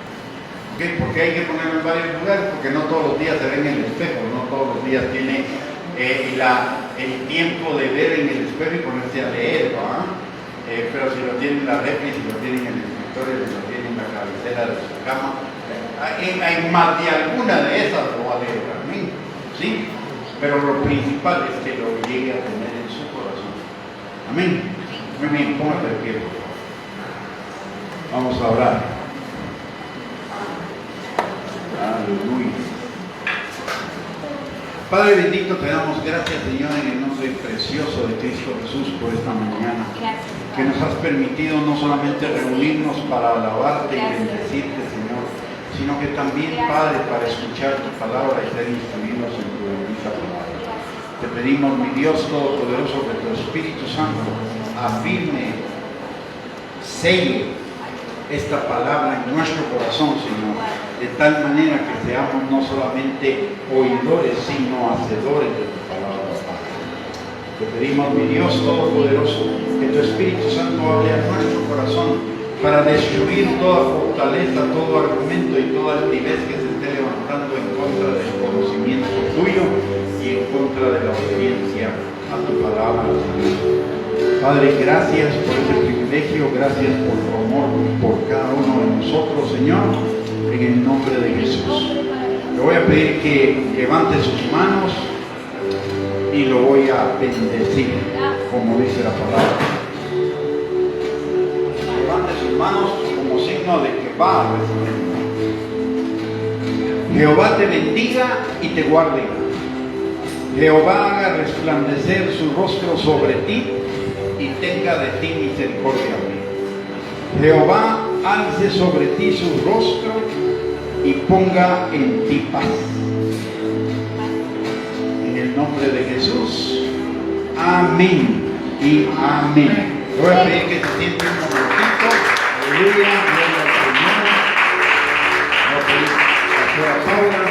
¿Okay? ¿Por qué hay que ponerlo en varios lugares? Porque no todos los días se ve en el espejo, no todos los días tiene el tiempo de ver en el espejo y ponerse a leer, ¿va? Pero si lo tiene en la refri, si lo tiene en el escritorio, si lo tiene en la cabecera de su cama, hay más de alguna de esas lo va a leer también, ¿sí? Pero lo principal es que lo llegue a tener en su corazón. Amén. Muy bien, póngase de pie, por favor. Vamos a orar. Aleluya. Padre bendito, te damos gracias, Señor, en el nombre precioso de Cristo Jesús por esta mañana.
Gracias.
Que nos has permitido no solamente reunirnos para alabarte y bendecirte, Señor, sino que también, Padre, para escuchar tu palabra y ser instruidos en tu bendita palabra. Te pedimos, mi Dios Todopoderoso, que tu Espíritu Santo afirme, selle esta palabra en nuestro corazón, Señor, de tal manera que seamos no solamente oidores, sino hacedores de tu palabra. Te pedimos, mi Dios Todopoderoso, que tu Espíritu Santo hable a nuestro corazón para destruir toda fortaleza, todo argumento y toda altivez que se esté levantando en contra del conocimiento tuyo y en contra de la obediencia a tu palabra, Señor. Padre, gracias por ese privilegio, gracias por tu amor por cada uno de nosotros, Señor, en el nombre de Jesús. Le voy a pedir que levante sus manos y lo voy a bendecir, como dice la palabra. Levante sus manos como signo de que va a recibir. Jehová te bendiga y te guarde. Jehová haga resplandecer su rostro sobre ti y tenga de ti misericordia. Jehová alce sobre ti su rostro y ponga en ti paz. En el nombre de Jesús. Amén y amén. Voy a pedir que se sienten un momentito. Aleluya. Gloria al Señor. Voy a pedir a la Paula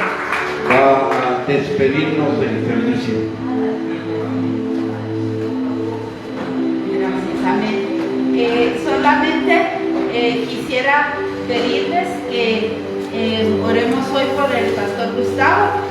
va a despedirnos del servicio.
Solamente quisiera pedirles que oremos hoy por el pastor Gustavo.